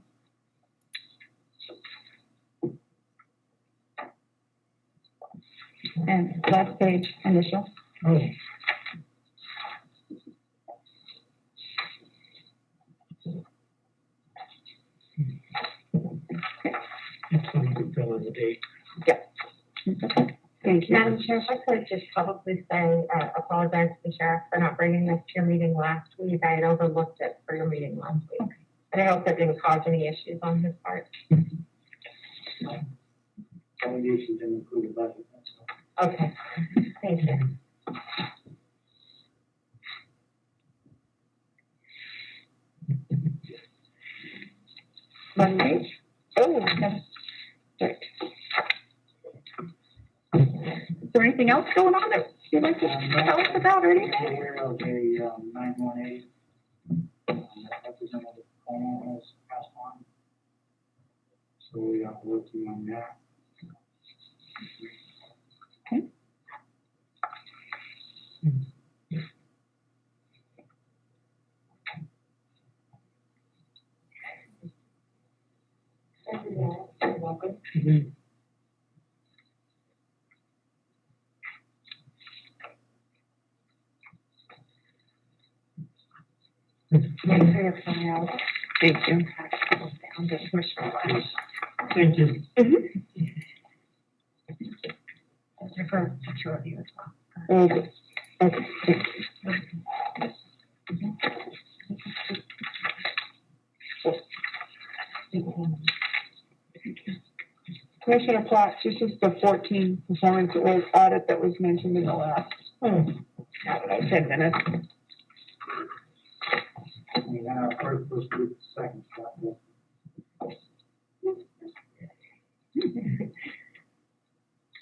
Speaker 8: And last page, initial.
Speaker 3: Oh. Someone could fill in the date.
Speaker 8: Thank you.
Speaker 4: Madam Chair, if I could just publicly say, apologize to the sheriff for not bringing this to your meeting last week. I had overlooked it for your meeting last week. And I hope that didn't cause any issues on his part.
Speaker 3: Allegations didn't include the budget, that's all.
Speaker 4: Okay, thank you.
Speaker 8: Last page? Oh, okay. Right. Is there anything else going on that you'd like to tell us about or anything?
Speaker 3: I'm aware of a 918 that Representative Comeau has passed on. So we are working on that.
Speaker 8: Okay.
Speaker 4: You're welcome.
Speaker 3: Mhm.
Speaker 8: Thank you.
Speaker 3: Thank you.
Speaker 4: For picture of you as well.
Speaker 8: Okay. Okay. Thank you. Commissioner Platt, this is the 14 performance audit that was mentioned in the last, 10 minutes.
Speaker 3: We have first, first group, second, chapter.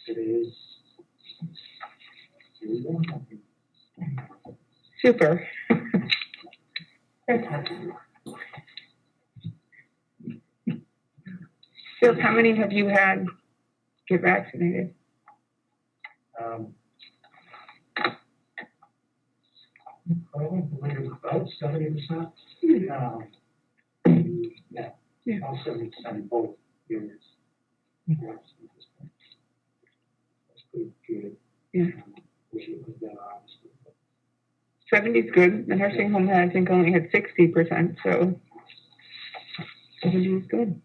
Speaker 3: It is.
Speaker 8: Super. Phil, how many have you had get vaccinated?
Speaker 3: Probably about 70%. Yeah,
Speaker 8: Yeah.
Speaker 3: about 70% in both units. That's pretty good.
Speaker 8: Yeah.
Speaker 3: Wish it was better, honestly.
Speaker 8: 70 is good. The nursing home had, I think, only had 60%, so 70 is good.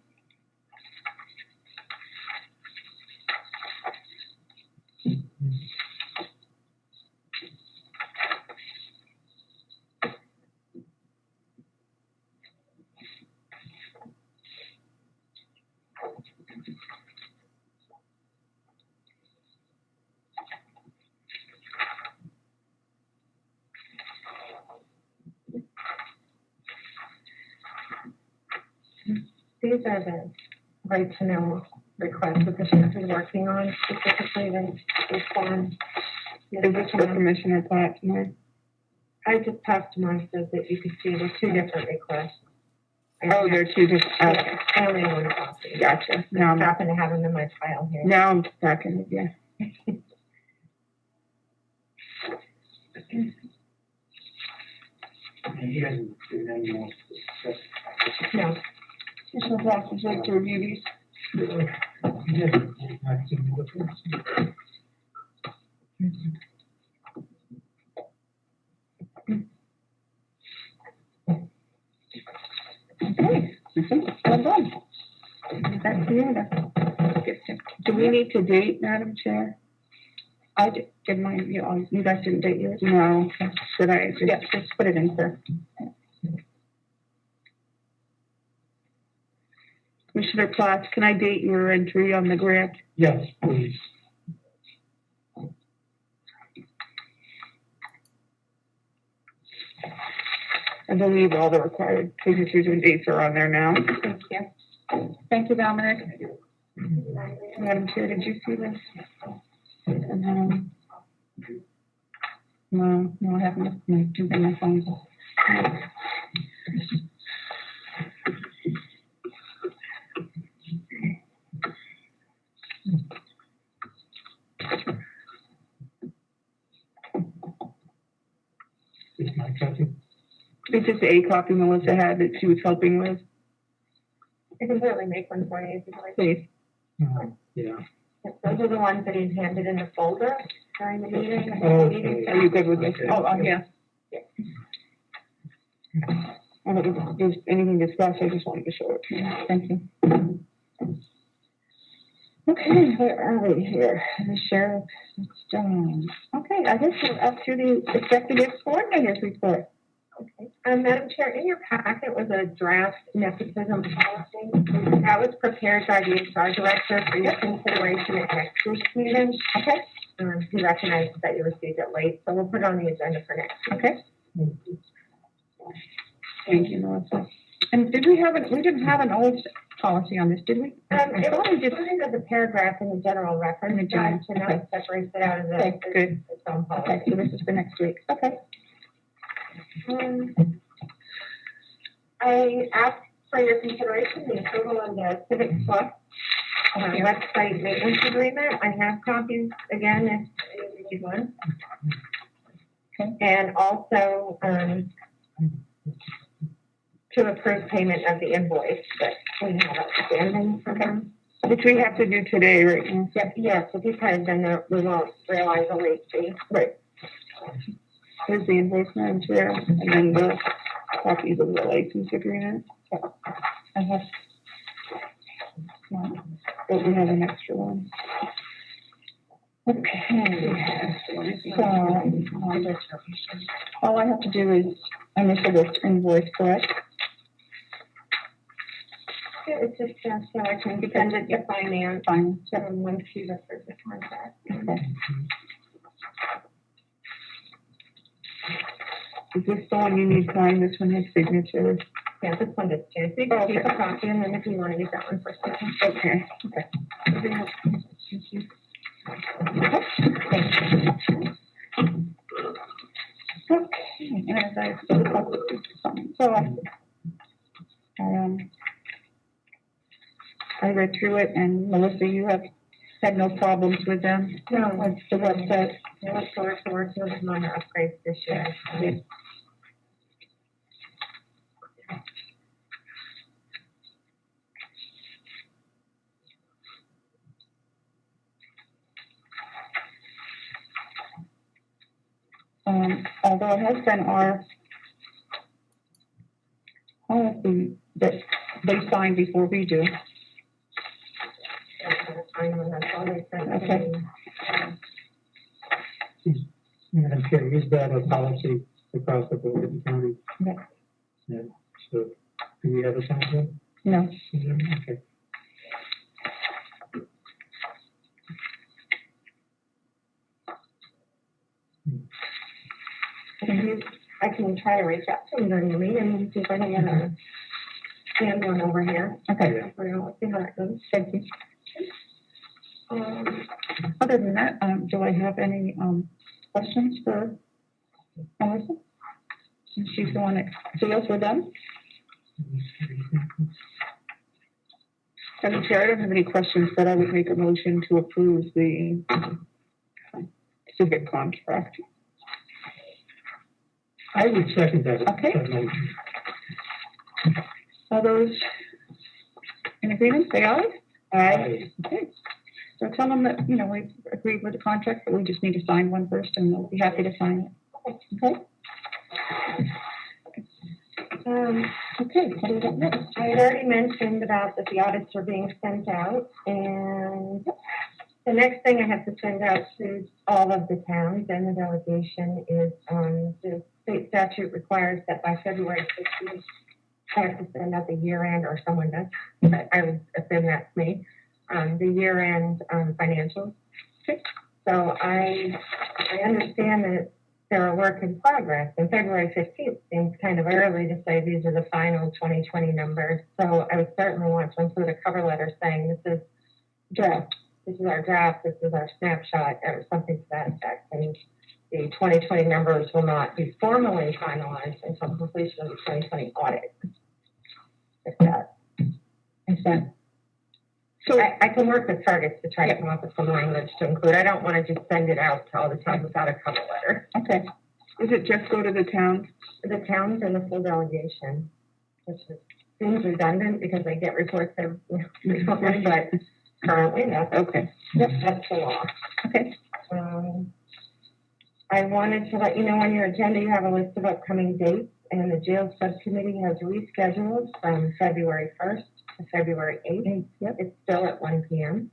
Speaker 4: These are the right to know requests that the sheriff is working on, specifically this form.
Speaker 8: Is this for Commissioner Platt tonight?
Speaker 4: I just passed mine so that you could see there's two different requests.
Speaker 8: Oh, they're two different, okay.
Speaker 4: I only own a copy.
Speaker 8: Gotcha.
Speaker 4: I
Speaker 8: Now,
Speaker 4: happen to have them in my file here.
Speaker 8: now I'm tracking it, yeah.
Speaker 3: And he hasn't given any more.
Speaker 4: No.
Speaker 8: Commissioner Platt, would you like to review these?
Speaker 3: He hasn't.
Speaker 8: Okay, I'm done. Back to you. Do we need to date, Madam Chair? I did mine, you guys didn't date yours? No. Should I? Yeah, just put it in, sir. Commissioner Platt, can I date your entry on the grant?
Speaker 3: Yes, please.
Speaker 8: I believe all the required signatures and dates are on there now.
Speaker 4: Thank you.
Speaker 8: Thank you, Dominic. Madam Chair, did you see this? No, I haven't. No, too bad my phone's off.
Speaker 3: Is my copy?
Speaker 8: It's just a copy Melissa had that she was helping with.
Speaker 4: I can certainly make one for you if you'd like.
Speaker 8: Please.
Speaker 3: Yeah.
Speaker 4: Those are the ones that he handed in the folder during the meeting.
Speaker 3: Okay.
Speaker 8: Are you good with this?
Speaker 3: Okay.
Speaker 8: Oh, yeah. And if there's anything discussed, I just wanted to show it to you. Thank you. Okay, where are we here? The sheriff, it's done. Okay, I guess we're up to the executive coordinator's report.
Speaker 4: Okay. Madam Chair, in your packet was a draft nepotism policy. That was prepared by the HR director for your consideration at next week's meeting.
Speaker 8: Okay,
Speaker 4: He recognizes that you received it late, so we'll put it on the agenda for next week.
Speaker 8: okay. Thank you, Melissa. And did we didn't have an old policy on this, did we?
Speaker 4: It only just as a paragraph in the general reference,
Speaker 8: In the general,
Speaker 4: so now it separates it out as
Speaker 8: Okay, good.
Speaker 4: its own policy.
Speaker 8: Okay, so this is for next week. Okay.
Speaker 4: I asked for your consideration, the approval of the Civic Plus website maintenance agreement. I have copies again if you want.
Speaker 8: Okay.
Speaker 4: And also, to approve payment of the invoice that we have outstanding for them.
Speaker 8: Which we have to do today, right?
Speaker 4: Yep, yes, if you pay, then we won't realize a late fee.
Speaker 8: Right. Here's the invoice, Madam Chair, and then the copies of the license agreement. I have. But we have an extra one. Okay. So, all I have to do is initial this invoice, correct?
Speaker 4: Yeah, it's just, so I can send it to finance,
Speaker 8: Fine.
Speaker 4: once she referred the contract.
Speaker 8: Okay. Is this the one you need signed? This one has signatures.
Speaker 4: Yeah, this one is too. So you can keep a copy, and then if you want to use that one for signature.
Speaker 8: Okay. Okay, and as I I read through it, and Melissa, you have had no problems with them?
Speaker 4: No,
Speaker 8: With the website?
Speaker 4: I look forward to working with them on the upgrades this year.
Speaker 8: Although it has been our policy that they sign before we do. Okay.
Speaker 3: Madam Chair, is that a policy across the board in the county?
Speaker 8: Yeah.
Speaker 3: Yeah. So, do we have a sample?
Speaker 8: No.
Speaker 3: Okay.
Speaker 4: I can try to reach out to them during the meeting and see if I can get a hand one over here.
Speaker 8: Okay.
Speaker 4: We'll see how that goes.
Speaker 8: Thank you. Other than that, do I have any questions for Melissa? Since she's the one that feels we're done. Madam Chair, I don't have any questions, but I would make a motion to approve the civic contract.
Speaker 3: I would second that.
Speaker 8: Okay.
Speaker 3: That motion.
Speaker 8: All those in agreement, say aye.
Speaker 3: Aye.
Speaker 8: Okay. So tell them that, we've agreed with the contract, but we just need to sign one first, and they'll be happy to sign it. Okay? Okay, what do we got next?
Speaker 4: I had already mentioned about that the audits are being sent out, and the next thing I have to send out to all of the towns and the delegation is the state statute requires that by February 15th, I have to send out the year-end, or someone does, but I would assume that's me, the year-end financials. So I understand that they're a work in progress, and February 15th seems kind of early to say these are the final 2020 numbers. So I would certainly want to include a cover letter saying this is
Speaker 8: Draft.
Speaker 4: This is our draft, this is our snapshot, or something to that effect. And the 2020 numbers will not be formally finalized until completion of the 2020 audit. If that,
Speaker 8: So,
Speaker 4: I can work with targets to try to come up with some language to include. I don't want to just send it out to all the towns without a cover letter.
Speaker 8: okay. Does it just go to the town?
Speaker 4: The towns and the full delegation, which is, seems redundant because they get reports every, but currently that's,
Speaker 8: Okay.
Speaker 4: that's the law.
Speaker 8: Okay.
Speaker 4: I wanted to let you know on your agenda, you have a list of upcoming dates, and the jail subcommittee has rescheduled from February 1st to February 8th.
Speaker 8: Yep.
Speaker 4: It's still at 1 p.m.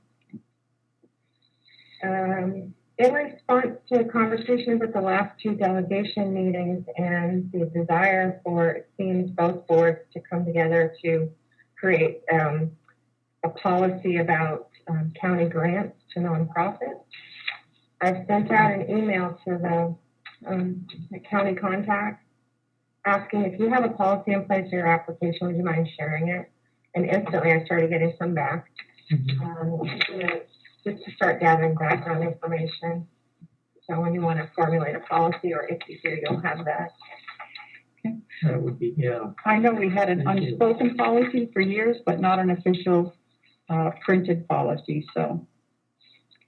Speaker 4: In response to conversations at the last two delegation meetings and the desire for, it seems, both boards to come together to create a policy about county grants to nonprofits, I've sent out an email to the county contact asking if you have a policy in place for your application, would you mind sharing it? And instantly I started getting some back. Just to start gathering background information. So when you want to formulate a policy, or if you do, you'll have that.
Speaker 3: That would be, yeah.
Speaker 8: I know we had an unspoken policy for years, but not an official printed policy, so.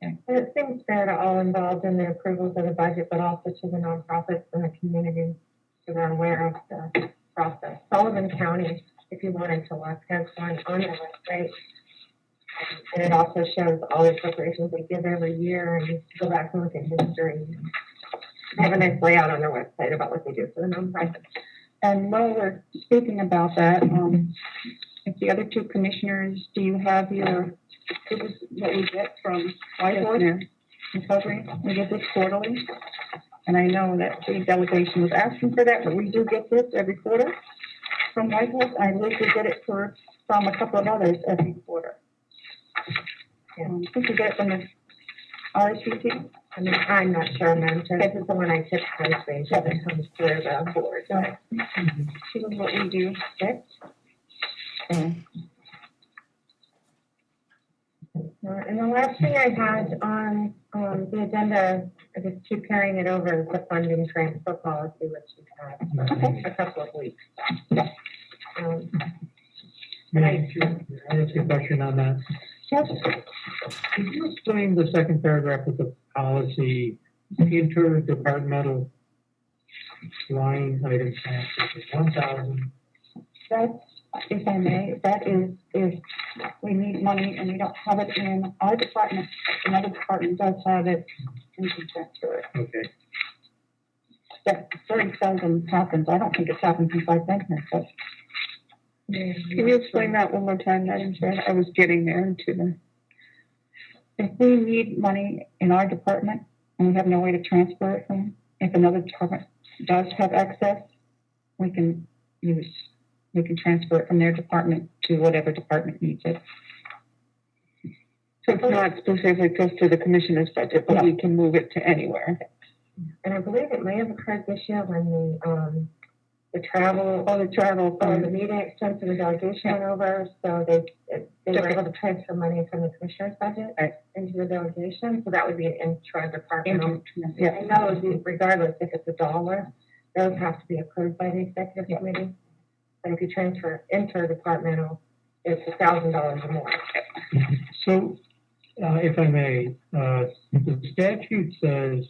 Speaker 4: And it seems fair to all involved in the approvals of the budget, but also to the nonprofits and the community, so they're aware of the process. Sullivan County, if you wanted to look, has one on their website. And it also shows all the appropriations they give every year, and you go back and look at history. They have a nice layout on their website about what they do for the nonprofits.
Speaker 8: And while we're speaking about that, if the other two commissioners, do you have your, this is what we get from Whitehorse Recovery? We get this quarterly. And I know that the delegation was asking for that, but we do get this every quarter from Whitehorse. I believe we get it from a couple of others every quarter. I think we get it from the RSVP.
Speaker 4: I mean, I'm not sure, Madam Chair. This is the one I typically see that comes through the board.
Speaker 8: This is what we do.
Speaker 4: Okay. And the last thing I had on the agenda, I just keep carrying it over, is the funding transfer policy, which we've had for a couple of weeks.
Speaker 3: May I ask a question on that?
Speaker 8: Yes.
Speaker 3: Could you explain the second paragraph of the policy, interdepartmental line item transfer, 1,000?
Speaker 8: That's, if I may, that is if we need money and we don't have it in our department, another department does have it, we can transfer it.
Speaker 3: Okay.
Speaker 8: That very seldom happens. I don't think it's happened since I've been here, but. Can you explain that one more time, Madam Chair? I was getting there into the. If we need money in our department and we have no way to transfer it from, if another department does have excess, we can transfer it from their department to whatever department needs it. So it's not specific just to the commissioner's budget, but we can move it to anywhere.
Speaker 4: And I believe it may have occurred this year when the travel, the meeting expense and the delegation went over, so they were able to transfer money from the commissioner's budget into the delegation, so that would be an intra-departmental.
Speaker 8: Yeah.
Speaker 4: And those, regardless if it's $1, those have to be approved by the executive committee. But if you transfer inter-departmental, it's $1,000 or more.
Speaker 3: So, if I may, the statute says,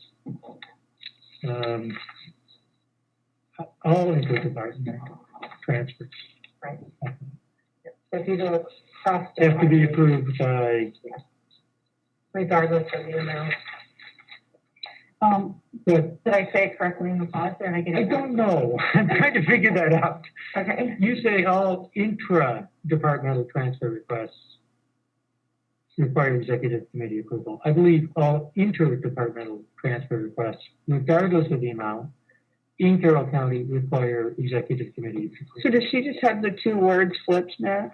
Speaker 3: all interdepartmental transfers.
Speaker 4: Right. So if you go across.
Speaker 3: Have to be approved by.
Speaker 4: Regardless of the amount.
Speaker 3: But
Speaker 8: Did I say it correctly in the policy?
Speaker 3: I don't know. I'm trying to figure that out.
Speaker 4: Okay.
Speaker 3: You say all intra-departmental transfer requests require executive committee approval. I believe all interdepartmental transfer requests, regardless of the amount, in Carroll County require executive committee approval.
Speaker 8: So does she just have the two words flipped now?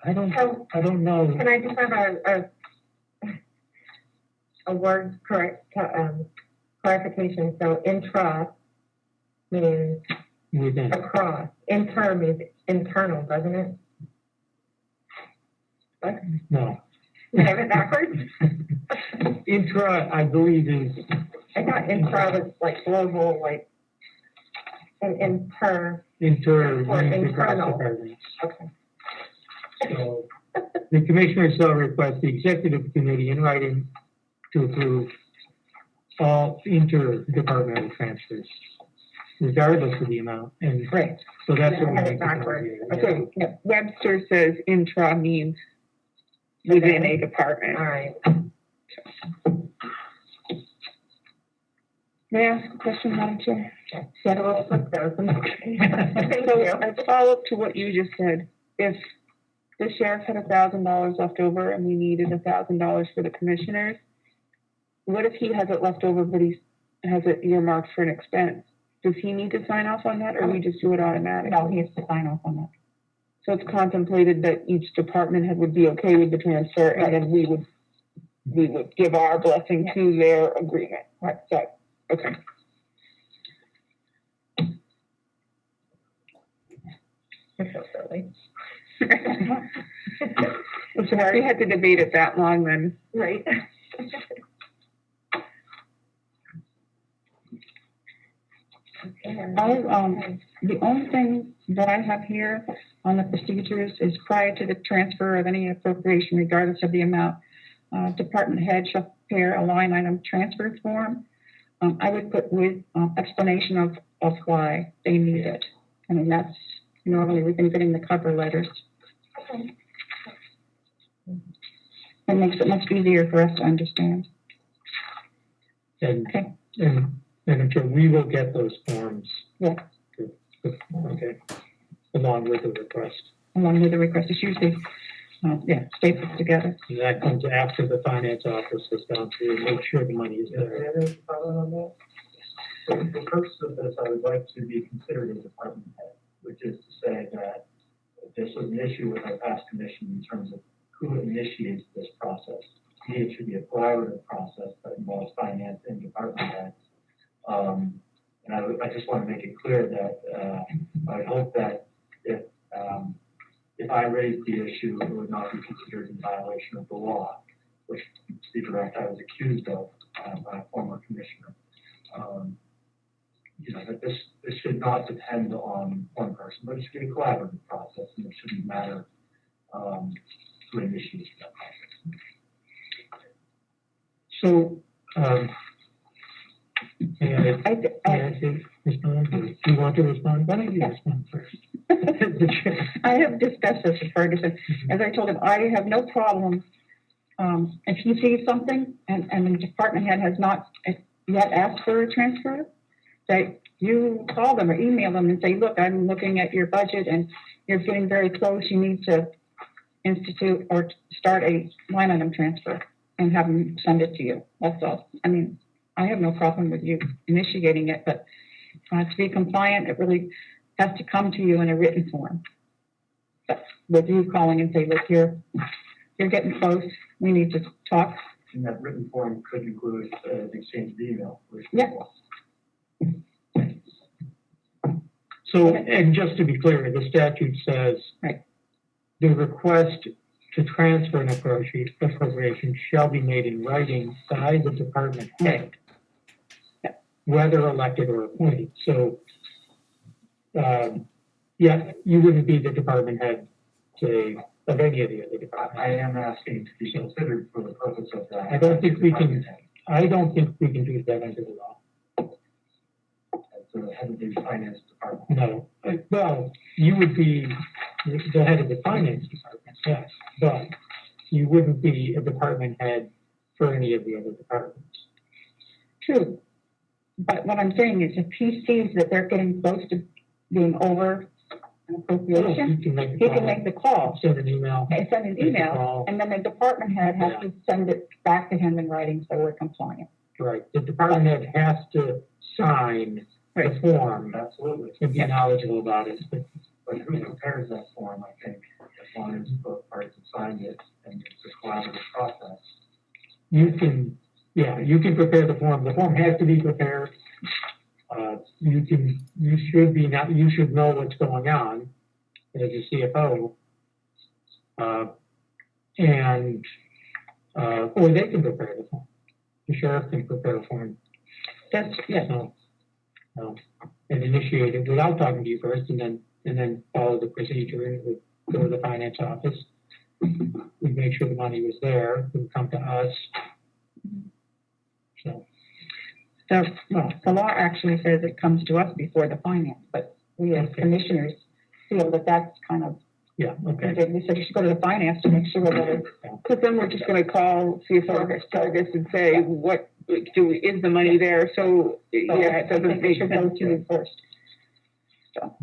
Speaker 3: I don't know.
Speaker 4: Can I just have a word clarification? So intra means
Speaker 3: Within.
Speaker 4: across. Inter means internal, doesn't it?
Speaker 3: No.
Speaker 4: I have it backwards.
Speaker 3: Intra, I believe, is
Speaker 4: I thought intra was like global, like, and
Speaker 3: inter
Speaker 4: Or
Speaker 3: means across
Speaker 4: internal.
Speaker 3: departments.
Speaker 4: okay.
Speaker 3: So the commissioner shall request the executive committee in writing to approve all interdepartmental transfers, regardless of the amount. And
Speaker 8: Right.
Speaker 3: so that's
Speaker 4: Yeah,
Speaker 3: what
Speaker 4: I
Speaker 3: we
Speaker 4: had it
Speaker 3: need to know
Speaker 4: backwards.
Speaker 3: here.
Speaker 8: Okay, yeah, Webster says intra means within a department.
Speaker 4: All right.
Speaker 8: May I ask a question, Madam Chair?
Speaker 4: Yeah, we'll flip those. Thank
Speaker 8: So,
Speaker 4: you.
Speaker 8: as a follow-up to what you just said, if the sheriff had $1,000 left over and we needed $1,000 for the commissioners, what if he has it left over, but he has it earmarked for an expense? Does he need to sign off on that, or we just do it automatically?
Speaker 4: No, he has to sign off on that.
Speaker 8: So it's contemplated that each department head would be okay with the transfer, and then we would give our blessing to their agreement. Right. So, okay.
Speaker 4: I feel silly.
Speaker 8: If we had to debate it that long, then.
Speaker 4: Right.
Speaker 8: The only thing that I have here on the procedures is prior to the transfer of any appropriation, regardless of the amount, department head shall prepare a line item transfer form. I would put with explanation of why they need it. I mean, that's normally we've been getting the cover letters. It makes it much easier for us to understand.
Speaker 3: And,
Speaker 8: Okay.
Speaker 3: and I'm sure we will get those forms.
Speaker 8: Yeah.
Speaker 3: Okay, along with the request.
Speaker 8: Along with the request, it's usually, stapled together.
Speaker 3: And that comes after the finance office has gone through and make sure the money is
Speaker 6: May
Speaker 3: there.
Speaker 6: I make a comment on that? For the purpose of this, I would like to be considered a department head, which is to say that this was an issue with our past commission in terms of who initiates this process. To me, it should be a collaborative process that involves finance and department heads. And I just want to make it clear that I hope that if I raised the issue, it would not be considered in violation of the law, which, to be direct, I was accused of by a former commissioner. That this should not depend on one person, but it should be a collaborative process, and it shouldn't matter who initiates that process.
Speaker 3: So, respond? Do you want to respond? Why don't you respond first?
Speaker 8: I have discussed this with Ferguson. As I told him, I have no problem if he sees something and the department head has not yet asked for a transfer, that you call them or email them and say, look, I'm looking at your budget and you're getting very close. You need to institute or start a line item transfer and have them send it to you. That's all. I mean, I have no problem with you initiating it, but to be compliant, it really has to come to you in a written form. But with you calling and say, look, you're getting close. We need to talk.
Speaker 6: And that written form could include the exchange of email.
Speaker 8: Yeah.
Speaker 3: So, and just to be clear, the statute says
Speaker 8: Right.
Speaker 3: the request to transfer an appropriation shall be made in writing by the department head, whether elected or appointed. So, you wouldn't be the department head, say, of any of the other departments.
Speaker 6: I am asking to be considered for the purpose of that.
Speaker 3: I don't think we can do that under the law.
Speaker 6: As the head of the finance department.
Speaker 3: No. Well, you would be the head of the finance department, yes, but you wouldn't be a department head for any of the other departments.
Speaker 8: True. But what I'm saying is if he sees that they're getting close to being over an appropriation,
Speaker 3: You can make
Speaker 8: he
Speaker 3: the
Speaker 8: can
Speaker 3: call,
Speaker 8: make the call.
Speaker 3: send an email.
Speaker 8: Okay, send an
Speaker 3: Make the
Speaker 8: email,
Speaker 3: call.
Speaker 8: and then the department head has to send it back to him in writing, so we're compliant.
Speaker 3: Right, the department head has to sign the form
Speaker 6: Absolutely.
Speaker 3: and be knowledgeable about it.
Speaker 6: But who prepares that form, I think, as long as both parties have signed it and it's a collaborative process.
Speaker 3: You can prepare the form. The form has to be prepared. You should know what's going on as a CFO. And or they can prepare the form. The sheriff can prepare a form.
Speaker 8: That's, yeah.
Speaker 3: And initiate it without talking to you first, and then follow the procedure. And we go to the finance office. We make sure the money was there. It would come to us. So.
Speaker 8: The law actually says it comes to us before the finance, but we as commissioners feel that that's kind of,
Speaker 3: Yeah, okay.
Speaker 8: we said you should go to the finance to make sure that it's, because then we're just gonna call CFO Targus and say, what, is the money there? So, yeah, it doesn't, they should go to you first. So,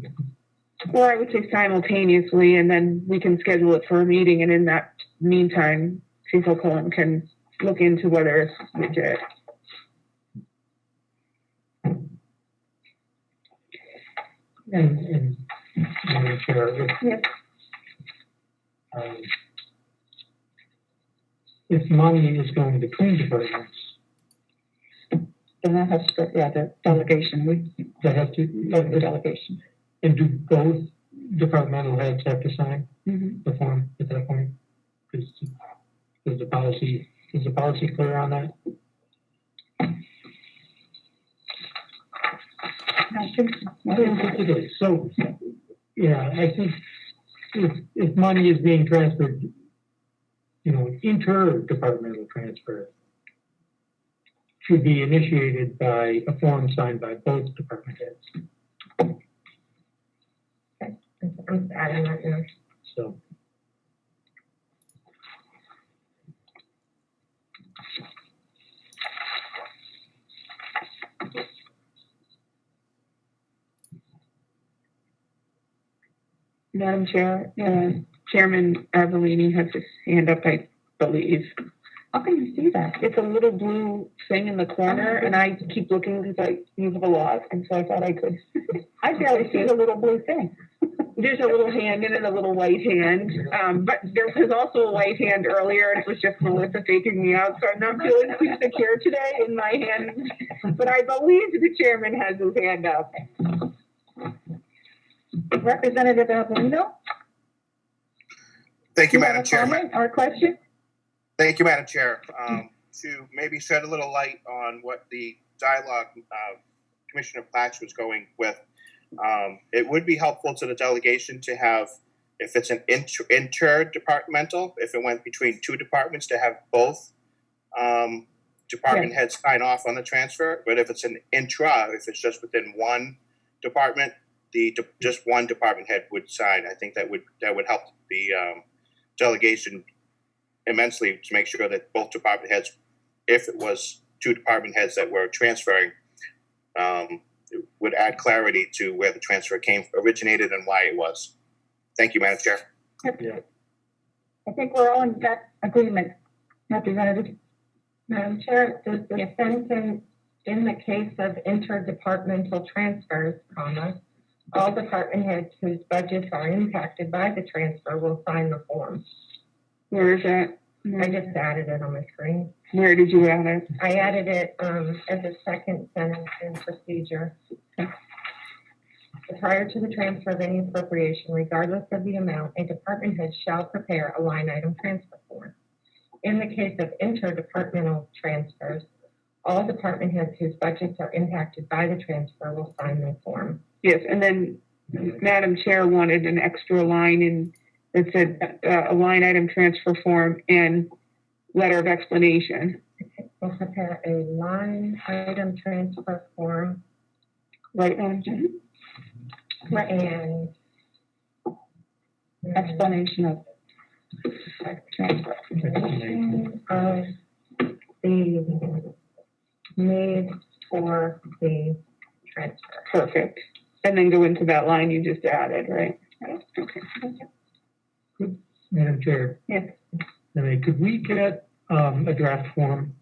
Speaker 8: or I would say simultaneously, and then we can schedule it for a meeting, and in that meantime, CFO Cullen can look into whether it's legit.
Speaker 3: And Madam Chair,
Speaker 8: Yes.
Speaker 3: If money is going between departments,
Speaker 8: Then that has to, yeah, the delegation,
Speaker 3: that have to,
Speaker 8: the delegation.
Speaker 3: and do both departmental heads have to sign
Speaker 8: Mm-hmm.
Speaker 3: the form at that point? Is the policy clear on that?
Speaker 8: I think
Speaker 3: I don't think it is. So, yeah, I think if money is being transferred, interdepartmental transfer should be initiated by a form signed by both department heads.
Speaker 4: I'm adding that now.
Speaker 3: So,
Speaker 8: Madam Chair, Chairman Avellini has his hand up, I believe. How can you see that? It's a little blue thing in the corner, and I keep looking because I use it a lot, and so I thought I could. I barely see the little blue thing. There's a little hand in it, a little white hand, but there was also a white hand earlier, and it was just Melissa faking me out, so I'm not feeling too secure today in my hand. But I believe the chairman has his hand up. Representative Avellino?
Speaker 7: Thank you, Madam Chair.
Speaker 8: Comment or question?
Speaker 7: Thank you, Madam Chair. To maybe shed a little light on what the dialogue Commissioner Platch was going with, it would be helpful to the delegation to have, if it's an interdepartmental, if it went between two departments, to have both department heads sign off on the transfer. But if it's an intra, if it's just within one department, just one department head would sign. I think that would help the delegation immensely to make sure that both department heads, if it was two department heads that were transferring, would add clarity to where the transfer originated and why it was. Thank you, Madam Chair.
Speaker 3: yeah.
Speaker 8: I think we're all in that agreement, Representative.
Speaker 4: Madam Chair, does the sentence, in the case of interdepartmental transfers, all department heads whose budgets are impacted by the transfer will sign the form?
Speaker 8: Where is that?
Speaker 4: I just added it on my screen.
Speaker 8: Where did you add it?
Speaker 4: I added it as a second sentence in procedure. Prior to the transfer of any appropriation, regardless of the amount, a department head shall prepare a line item transfer form. In the case of interdepartmental transfers, all department heads whose budgets are impacted by the transfer will sign the form.
Speaker 8: Yes, and then Madam Chair wanted an extra line in that said a line item transfer form and letter of explanation.
Speaker 4: We'll prepare a line item transfer form.
Speaker 8: Right, Madam Chair?
Speaker 4: And
Speaker 8: Explanation of transfer.
Speaker 4: of the need for the transfer.
Speaker 8: Perfect. And then go into that line you just added, right? Okay.
Speaker 3: Madam Chair.
Speaker 8: Yes.
Speaker 3: Could we get a draft form?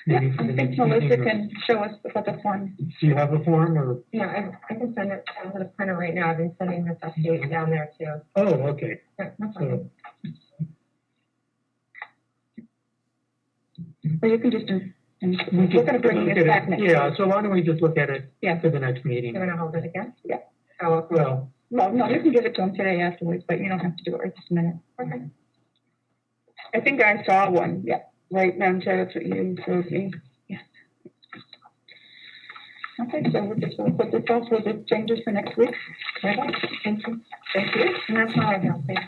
Speaker 8: Yeah,
Speaker 3: Maybe for
Speaker 8: I
Speaker 3: the
Speaker 8: think
Speaker 3: next
Speaker 8: Melissa
Speaker 3: meeting, or-
Speaker 8: can show us what the form.
Speaker 3: Do you have a form or?
Speaker 4: Yeah, I can send it down to the printer right now. I've been sending this update down there too.
Speaker 3: Oh, okay.
Speaker 4: Yeah, no problem.
Speaker 8: Or you can just do, we're gonna bring
Speaker 3: Look
Speaker 8: this
Speaker 3: at it.
Speaker 8: back next week.
Speaker 3: Yeah, so why don't we just look at it
Speaker 8: Yeah.
Speaker 3: for the next meeting?
Speaker 4: You wanna hold it again?
Speaker 8: Yeah.
Speaker 4: Oh, okay.
Speaker 3: Well,
Speaker 8: Well, no, you can give it to him today afterwards, but you don't have to do it right this minute.
Speaker 4: Okay.
Speaker 8: I think I saw one, yeah, right, Madam Chair, that's what you showed me, yes. Okay, so we'll put this off for the changes for next week. Right on. Thank you. Thank you.
Speaker 4: And that's all I have, thank you.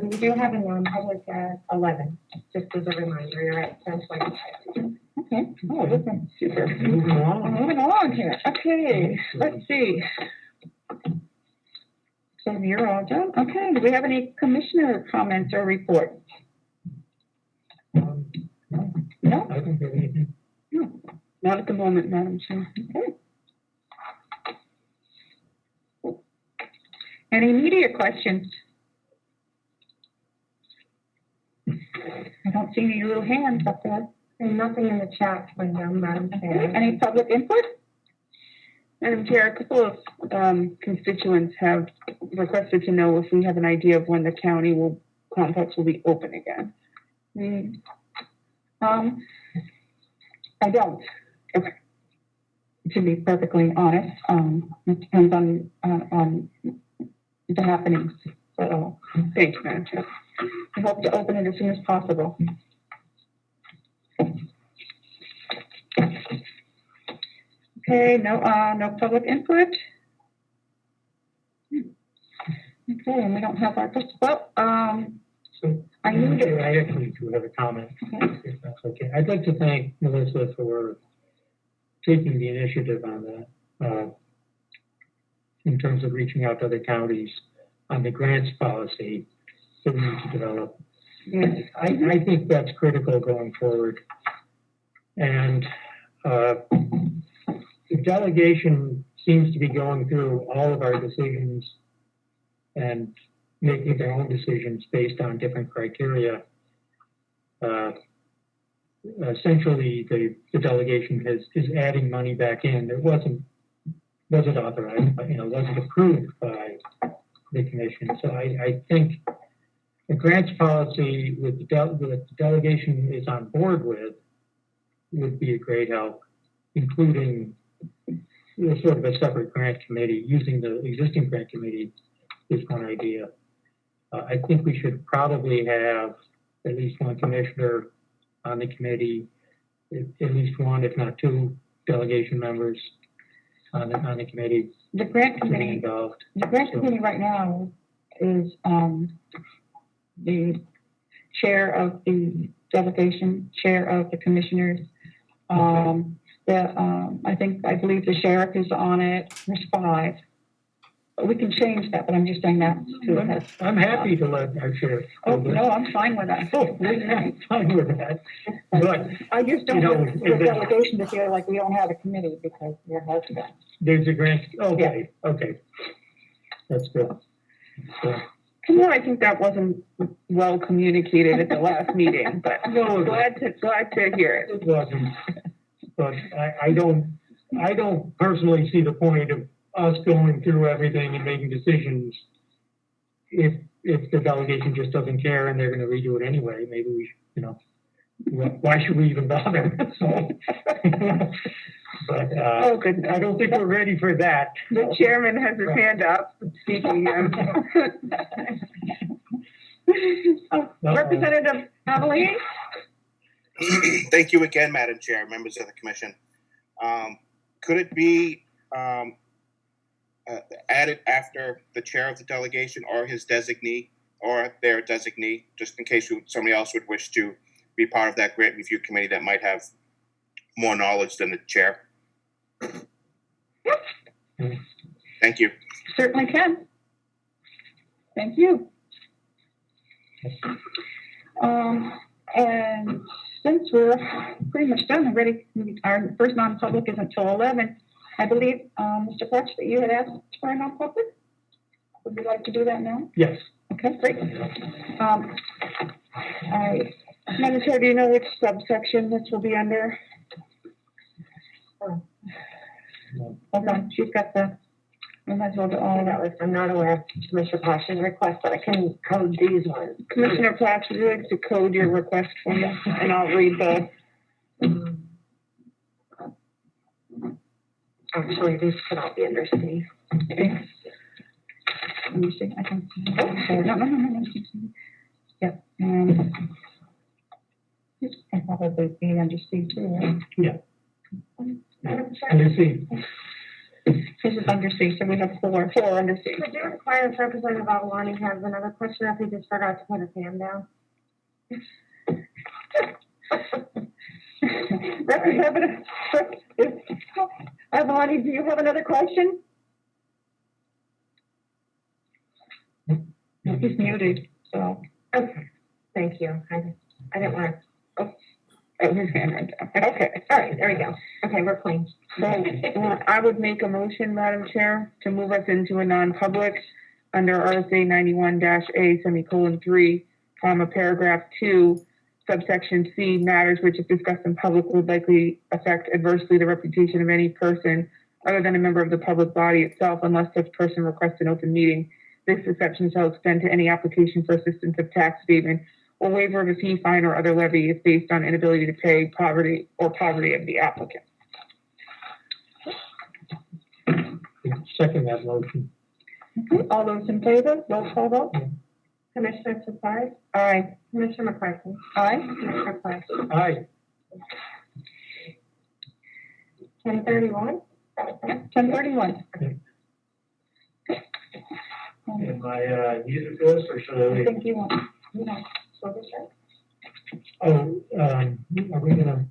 Speaker 4: We do have a non-public at 11, just as a reminder, you're at 10:25.
Speaker 8: Okay, oh, okay, super.
Speaker 3: Moving along.
Speaker 8: Moving along here, okay, let's see. So you're all done, okay, do we have any commissioner comments or reports? No?
Speaker 3: I don't have anything.
Speaker 8: No, not at the moment, Madam Chair. Okay. Any media questions? I don't see any little hands up there.
Speaker 4: And nothing in the chat window, Madam Chair.
Speaker 8: Any public input? Madam Chair, a couple of constituents have requested to know if we have an idea of when the county complex will be open again. I don't. Okay. To be perfectly honest, it depends on the happenings. So, thanks, Madam Chair. I hope to open it as soon as possible. Okay, no public input. Okay, and we don't have our, well,
Speaker 3: So,
Speaker 8: I need to.
Speaker 3: I actually do have a comment,
Speaker 8: Okay.
Speaker 3: if that's okay. I'd like to thank Melissa for taking the initiative on that, in terms of reaching out to other counties on the grants policy that we need to develop.
Speaker 8: Yes.
Speaker 3: I think that's critical going forward. And the delegation seems to be going through all of our decisions and making their own decisions based on different criteria. Essentially, the delegation is adding money back in. It wasn't authorized, but, wasn't approved by the commission. So I think the grants policy with the delegation is on board with would be a great help, including sort of a separate grant committee. Using the existing grant committee is one idea. I think we should probably have at least one commissioner on the committee, at least one, if not two, delegation members on the committee.
Speaker 8: The grant
Speaker 3: to be
Speaker 8: committee.
Speaker 3: involved.
Speaker 8: The grant committee right now is the chair of the delegation, chair of the commissioners. I believe the sheriff is on it. There's 5. But we can change that, but I'm just saying that.
Speaker 3: I'm happy to let our sheriff.
Speaker 8: Oh, no, I'm fine with that.
Speaker 3: Oh, I'm fine with that. But
Speaker 8: I just don't
Speaker 3: You know,
Speaker 8: want the
Speaker 3: if it-
Speaker 8: delegation to feel like we don't have a committee because there has been.
Speaker 3: there's a grant, okay. That's good. So,
Speaker 8: Well, I think that wasn't well communicated at the last meeting, but
Speaker 3: No,
Speaker 8: glad to hear it.
Speaker 3: it wasn't, but I don't personally see the point of us going through everything and making decisions if the delegation just doesn't care and they're gonna redo it anyway. Maybe we should, why should we even bother? So, but,
Speaker 8: Oh, goodness.
Speaker 3: I don't think we're ready for that.
Speaker 8: The chairman has his hand up, speaking. Representative Abilene?
Speaker 7: Thank you again, Madam Chair, members of the commission. Could it be added after the chair of the delegation or his designee or their designee, just in case somebody else would wish to be part of that grant review committee that might have more knowledge than the chair? Thank you.
Speaker 8: Certainly can. Thank you. And since we're pretty much done already, our first non-public is until 11. I believe, Mr. Fletch, that you had asked for a non-public. Would you like to do that now?
Speaker 3: Yes.
Speaker 8: Okay, great. Madam Chair, do you know which subsection this will be under? Hold on, she's got we might as well do all of that.
Speaker 4: I'm not aware of Commissioner Plash's request, but I can code these ones.
Speaker 8: Commissioner Platt, would you like to code your request for me? And I'll read the.
Speaker 4: Actually, these could all be under C.
Speaker 8: Okay. Let me see, I can. Oh, no. And probably be under C too, right?
Speaker 3: Yeah.
Speaker 4: Madam Chair,
Speaker 3: Under C.
Speaker 8: This is under C, so we have four under C.
Speaker 4: could you inquire if Representative Avalani has another question, if he just forgot to put his hand down?
Speaker 8: Representative Avalani, do you have another question? He's muted, so.
Speaker 4: Okay, thank you. I didn't want to,
Speaker 8: Oh, his hand went down. Okay.
Speaker 4: all right, there we go. Okay, we're clean.
Speaker 8: So I would make a motion, Madam Chair, to move us into a non-public under RSA 91-A semicolon 3, paragraph 2, subsection C, matters which if discussed in public would likely affect adversely the reputation of any person other than a member of the public body itself unless such person requests an open meeting. This exception shall extend to any application for assistance of tax abatement or waiver of a fee, fine, or other levy if based on inability to pay, poverty of the applicant.
Speaker 3: Second that motion.
Speaker 8: All those in favor, roll call vote.
Speaker 4: Commissioner Supplies,
Speaker 8: Aye.
Speaker 4: Commissioner McCarthy,
Speaker 8: Aye.
Speaker 4: Commissioner Price.
Speaker 3: Aye.
Speaker 4: 10:31.
Speaker 8: 10:31.
Speaker 6: Am I needed for this, or should I
Speaker 8: I
Speaker 6: leave?
Speaker 8: think you want.
Speaker 3: Oh, are we gonna